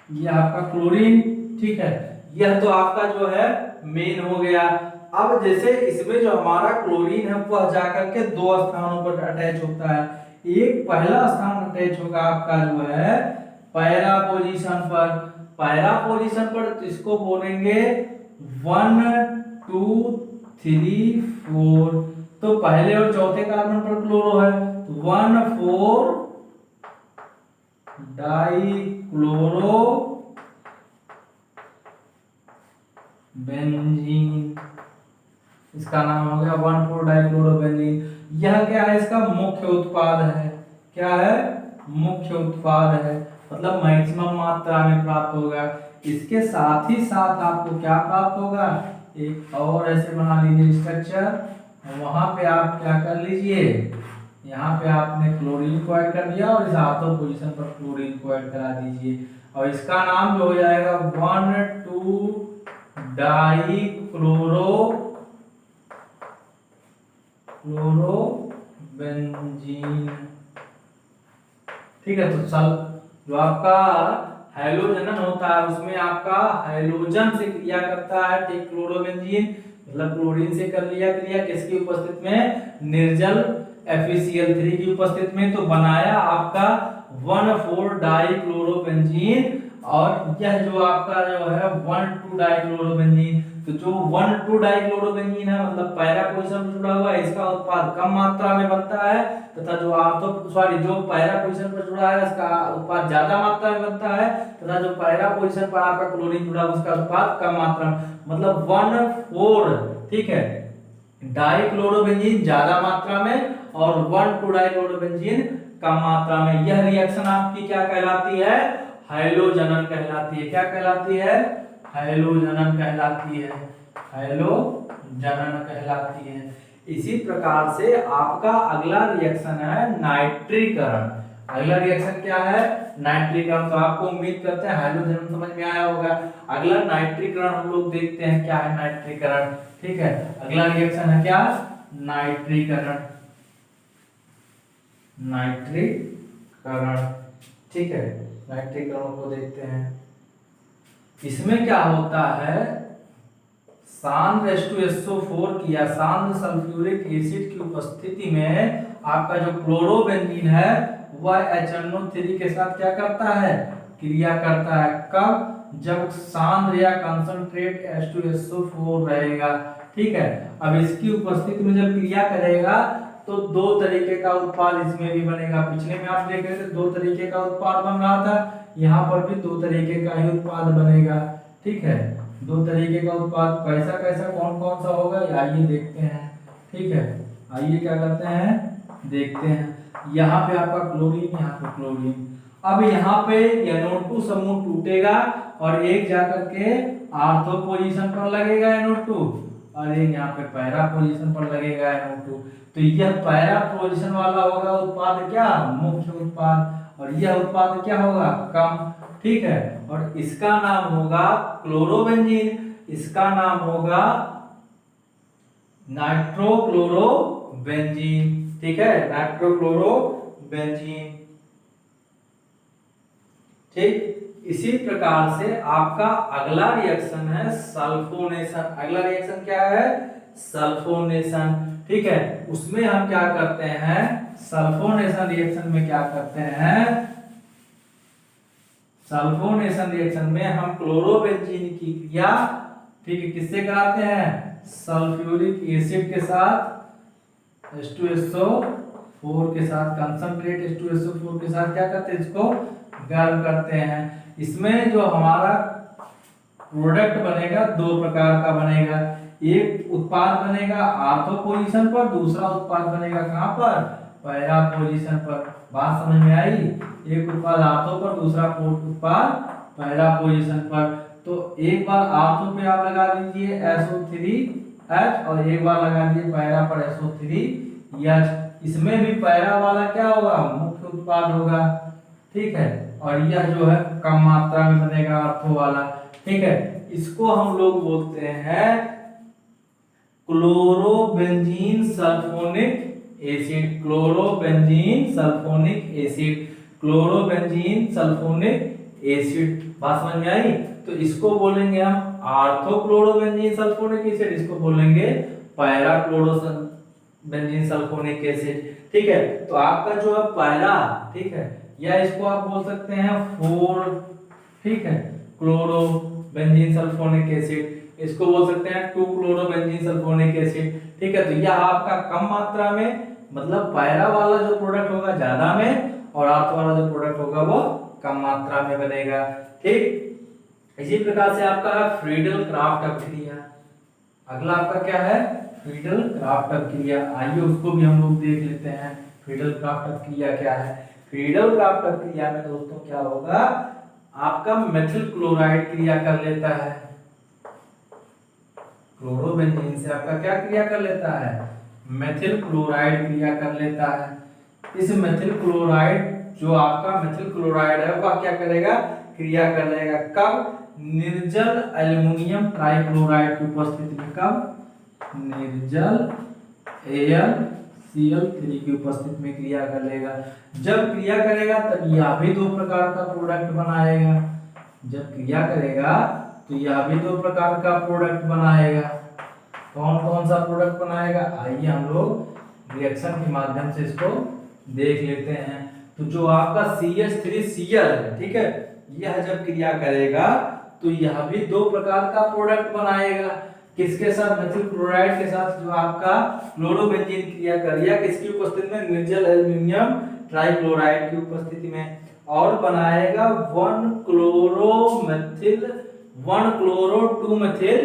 यह आपका क्लोरीन, ठीक है, यह तो आपका जो है मेन हो गया। अब जैसे इसमें जो हमारा क्लोरीन है वह जाकर के दो स्थानों पर अटैच होता है। एक पहला स्थान अटैच होगा आपका जो है पैरा पोजीशन पर। पैरा पोजीशन पर तो इसको बोलेंगे 1 2 3 4। तो पहले और चौथे कार्बन पर क्लोरो है, तो 1,4 डाइक्लोरो बेंजीन, इसका नाम हो गया 1,4 डाइक्लोरोबेंजीन। यह क्या है, इसका मुख्य उत्पाद है। क्या है, मुख्य उत्पाद है, मतलब मैक्सिमम मात्रा में प्राप्त होगा। इसके साथ ही साथ आपको क्या प्राप्त होगा, एक और ऐसे बना लीजिए स्ट्रक्चर, वहां पे आप क्या कर लीजिए, यहाँ पे आपने क्लोरीन को ऐड कर दिया और इस ऑर्थो पोजीशन पर क्लोरीन को ऐड करा दीजिए, और इसका नाम जो हो जाएगा 1,2 क्लोरोबेंजीन। ठीक है, तो जो आपका हैलोजनन होता है उसमें आपका हैलोजन से क्रिया करता है, ठीक, क्लोरोबेंजीन, मतलब क्लोरीन से कर लिया क्रिया, किसकी उपस्थिति में, निर्जल FeCl3 की उपस्थिति में, तो बनाया आपका 1,4 डाइक्लोरोबेंजीन। और यह जो आपका जो है 1,2 डाइक्लोरोबेंजीन, तो जो 1,2 डाइक्लोरोबेंजीन है मतलब पैरा पोजीशन पर जुड़ा हुआ है, इसका उत्पाद कम मात्रा में बनता है, तथा जो जो पैरा पोजीशन पर जुड़ा है इसका उत्पाद ज्यादा मात्रा में बनता है, तथा जो पैरा पोजीशन पर आपका क्लोरीन जुड़ा है उसका उत्पाद कम मात्रा में, मतलब 1,4, ठीक है, डाइक्लोरोबेंजीन ज्यादा मात्रा में और 1,2 डाइक्लोरोबेंजीन कम मात्रा में। यह रिएक्शन आपकी क्या कहलाती है, हैलोजनन कहलाती है। क्या कहलाती है, हैलोजनन कहलाती है, हैलोजनन कहलाती है। इसी प्रकार से आपका अगला रिएक्शन है नाइट्रीकरण। अगला रिएक्शन क्या है, नाइट्रीकरण। तो आपको उम्मीद करते हैं हैलोजनन समझ में आया होगा। अगला नाइट्रीकरण हम लोग देखते हैं क्या है नाइट्रीकरण। ठीक है, अगला रिएक्शन है क्या, नाइट्रीकरण। नाइट्रीकरण, ठीक है, नाइट्रीकरण को देखते हैं। इसमें क्या होता है, सांद्र H2SO4 की या सांद्र सल्फ्यूरिक एसिड की उपस्थिति में आपका जो क्लोरोबेंजीन है वह HNO3 के साथ क्या करता है, क्रिया करता है। कब, जब सांद्र या कंसंट्रेट H2SO4 रहेगा। ठीक है। अब इसकी उपस्थिति में जब क्रिया करेगा तो दो तरीके का उत्पाद इसमें भी बनेगा। पिछले में आप देख रहे थे दो तरीके का उत्पाद बन रहा था, यहाँ पर भी दो तरीके का ही उत्पाद बनेगा। ठीक है, दो तरीके का उत्पाद कैसा कैसा कौन कौन सा होगा आइए देखते हैं। ठीक है, आइए क्या करते हैं देखते हैं। यहाँ पे आपका क्लोरीन, यहाँ पे क्लोरीन। अब यहाँ पे NO2 समूह टूटेगा और एक जाकर के आर्थो पोजीशन पर लगेगा NO2 और एक यहाँ पे पैरा पोजीशन पर लगेगा NO2। तो यह पैरा पोजीशन वाला होगा उत्पाद क्या मुख्य उत्पाद, और यह उत्पाद क्या होगा कम। ठीक है, और इसका नाम होगा क्लोरोबेंजीन, इसका नाम होगा नाइट्रोक्लोरोबेंजीन। ठीक है, नाइट्रोक्लोरोबेंजीन। ठीक, इसी प्रकार से आपका अगला रिएक्शन है सल्फोनेशन। अगला रिएक्शन क्या है सल्फोनेशन। ठीक है, उसमें हम क्या करते हैं सल्फोनेशन रिएक्शन में क्या करते हैं, सल्फोनेशन रिएक्शन में हम क्लोरोबेंजीन की क्रिया ठीक है किससे कराते हैं सल्फ्यूरिक एसिड के साथ H2SO4 के साथ, कंसंट्रेट H2SO4 के साथ क्या करते हैं इसको गर्म करते हैं। इसमें जो हमारा प्रोडक्ट बनेगा दो प्रकार का बनेगा, एक उत्पाद बनेगा आर्थो पोजीशन पर, दूसरा उत्पाद बनेगा कहां पर पैरा पोजीशन पर। बात समझ में आई, एक उत्पाद आर्थो पर, दूसरा उत्पाद पैरा पोजीशन पर। तो एक बार आर्थो पे आप लगा दीजिए SO3H और एक बार लगा दीजिए पैरा पर SO3H। इसमें भी पैरा वाला क्या होगा मुख्य उत्पाद होगा। ठीक है, और यह जो है कम मात्रा में बनेगा आर्थो वाला। ठीक है, इसको हम लोग बोलते हैं chlorobenzene sulphonic acid. Chlorobenzene sulphonic acid, chlorobenzene sulphonic acid. बात समझ में आई, तो इसको बोलेंगे हम आर्थो क्लोरोबेंजीन सल्फोनिक एसिड, इसको बोलेंगे पैरा क्लोरोबेंजीन सल्फोनिक एसिड। ठीक है, तो आपका जो है पैरा, ठीक है, या इसको आप बोल सकते हैं 4 ठीक है क्लोरोबेंजीन सल्फोनिक एसिड, इसको बोल सकते हैं 2 क्लोरोबेंजीन सल्फोनिक एसिड। ठीक है, तो यह आपका कम मात्रा में मतलब पैरा वाला जो प्रोडक्ट होगा ज्यादा में और आर्थो वाला जो प्रोडक्ट होगा वो कम मात्रा में बनेगा। ठीक, इसी प्रकार से आपका है फ्रीडल क्राफ्ट अभिक्रिया। अगला आपका क्या है फ्रीडल क्राफ्ट अभिक्रिया। आइए उसको भी हम लोग देख लेते हैं फ्रीडल क्राफ्ट अभिक्रिया क्या है। फ्रीडल क्राफ्ट अभिक्रिया में दोस्तों क्या होगा आपका मेथिल क्लोराइड क्रिया कर लेता है, क्लोरोबेंजीन से आपका क्या क्रिया कर लेता है मेथिल क्लोराइड क्रिया कर लेता है। इस मेथिल क्लोराइड जो आपका मेथिल क्लोराइड है वह क्या करेगा क्रिया कर लेगा कब निर्जल एल्युमिनियम ट्राइक्लोराइड की उपस्थिति में। कब निर्जल AlCl3 की उपस्थिति में क्रिया कर लेगा। जब क्रिया करेगा तब यह भी दो प्रकार का प्रोडक्ट बनाएगा। जब क्रिया करेगा तो यह भी दो प्रकार का प्रोडक्ट बनाएगा। कौन कौन सा प्रोडक्ट बनाएगा आइए हम लोग रिएक्शन के माध्यम से इसको देख लेते हैं। तो जो आपका CH3Cl है, ठीक है, यह जब क्रिया करेगा तो यह भी दो प्रकार का प्रोडक्ट बनाएगा। किसके साथ मेथिल क्लोराइड के साथ जो आपका क्लोरोबेंजीन क्रिया कर रही है किसकी उपस्थिति में निर्जल एल्युमिनियम ट्राइक्लोराइड की उपस्थिति में, और बनाएगा 1 क्लोरो 2 मेथिल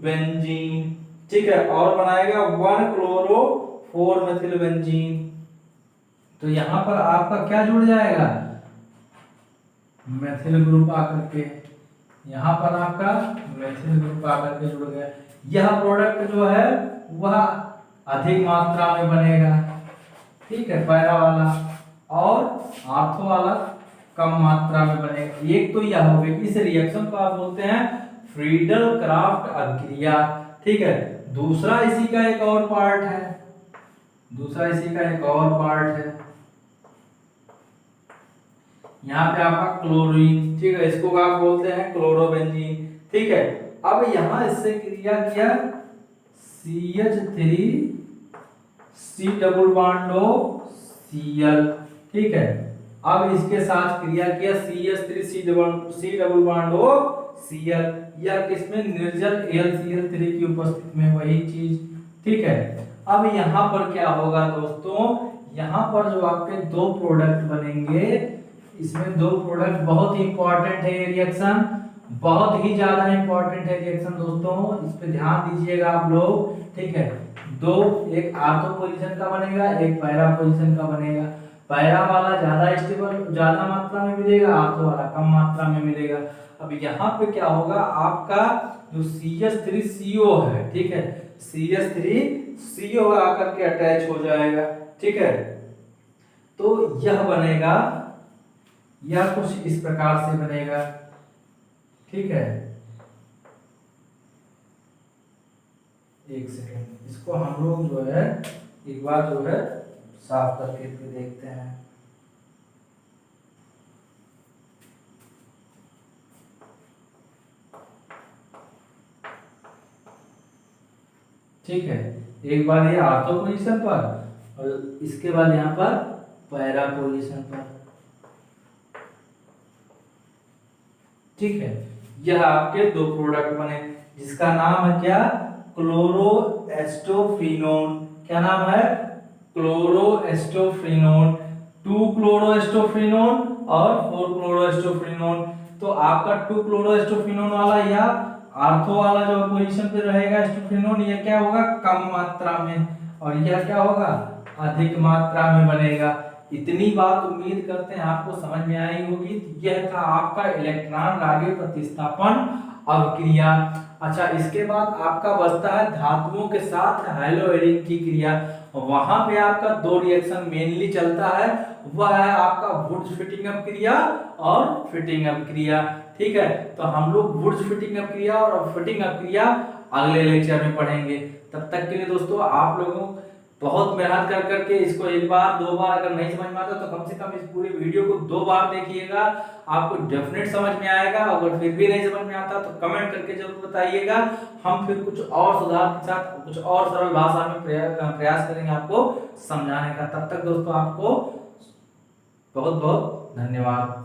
बेंजीन। ठीक है, और बनाएगा 1 क्लोरो 4 मेथिल बेंजीन। तो यहां पर आपका क्या जुड़ जाएगा मेथिल ग्रुप आकर के, यहां पर आपका मेथिल ग्रुप आकर के जुड़ गया। यह प्रोडक्ट जो है वह अधिक मात्रा में बनेगा। ठीक है, पैरा वाला और आर्थो वाला कम मात्रा में बनेगा। एक तो यह हो गया, इस रिएक्शन को आप बोलते हैं फ्रीडल क्राफ्ट अभिक्रिया। ठीक है, दूसरा इसी का एक और पार्ट है, दूसरा इसी का एक और पार्ट है यहाँ पे आपका क्लोरीन। ठीक है, इसको आप बोलते हैं क्लोरोबेंजीन। ठीक है, अब यहां इससे क्रिया किया CH3C डबल बॉन्ड Cl। ठीक है, अब इसके साथ क्रिया किया CH3C डबल बॉन्ड Cl, या किसमें निर्जल AlCl3 की उपस्थिति में वही चीज। ठीक है, अब यहाँ पर क्या होगा दोस्तों, यहाँ पर जो आपके दो प्रोडक्ट बनेंगे, इसमें दो प्रोडक्ट बहुत ही इंपॉर्टेंट है, ये रिएक्शन बहुत ही ज्यादा इंपॉर्टेंट है रिएक्शन दोस्तों, इस पे ध्यान दीजिएगा आप लोग। ठीक है, दो, एक आर्थो पोजीशन का बनेगा, एक पैरा पोजीशन का बनेगा। पैरा वाला ज्यादा स्टेबल ज्यादा मात्रा में मिलेगा, आर्थो वाला कम मात्रा में मिलेगा। अब यहाँ पे क्या होगा, आपका जो CH3CO है, ठीक है, CH3CO आकर के अटैच हो जाएगा। ठीक है, तो यह बनेगा, यह कुछ इस प्रकार से बनेगा। ठीक है, एक सेकेंड, इसको हम लोग जो है एक बार जो है साफ करके फिर देखते हैं। ठीक है, एक बार ये आर्थो पोजीशन पर और इसके बाद यहाँ पर पैरा पोजीशन पर। ठीक है, यह आपके दो प्रोडक्ट बने जिसका नाम है क्या, क्लोरोएस्टोफिनोन। क्या नाम है, क्लोरोएस्टोफिनोन। 2 क्लोरोएस्टोफिनोन और 4 क्लोरोएस्टोफिनोन। तो आपका 2 क्लोरोएस्टोफिनोन वाला या आर्थो वाला जो पोजीशन पे रहेगा एस्टोफिनोन, ये क्या होगा, कम मात्रा में, और यह क्या होगा, अधिक मात्रा में बनेगा। इतनी बात उम्मीद करते हैं आपको समझ में आई होगी। यह था आपका इलेक्ट्रॉन रागे प्रतिस्थापन अभिक्रिया। अच्छा, इसके बाद आपका बचता है धातुओं के साथ हैलो एरिन की क्रिया। वहां पे आपका दो रिएक्शन मेनली चलता है, वह है आपका वुड्स फिटिंग अप क्रिया और फिटिंग अप क्रिया। ठीक है, तो हम लोग वुड्स फिटिंग अप क्रिया और फिटिंग अप क्रिया अगले लेक्चर में पढ़ेंगे। तब तक के लिए दोस्तों आप लोगों बहुत मेहनत कर करके इसको एक बार दो बार अगर नहीं समझ में आता तो कम से कम इस पूरी वीडियो को 2 बार देखिएगा, आपको डेफिनेट समझ में आएगा। अगर फिर भी नहीं समझ में आता तो कमेंट करके जरूर बताइएगा, हम फिर कुछ और सुधार के साथ कुछ और सरल भाषा में प्रयास करेंगे आपको समझाने का। तब तक दोस्तों आपको बहुत बहुत धन्यवाद।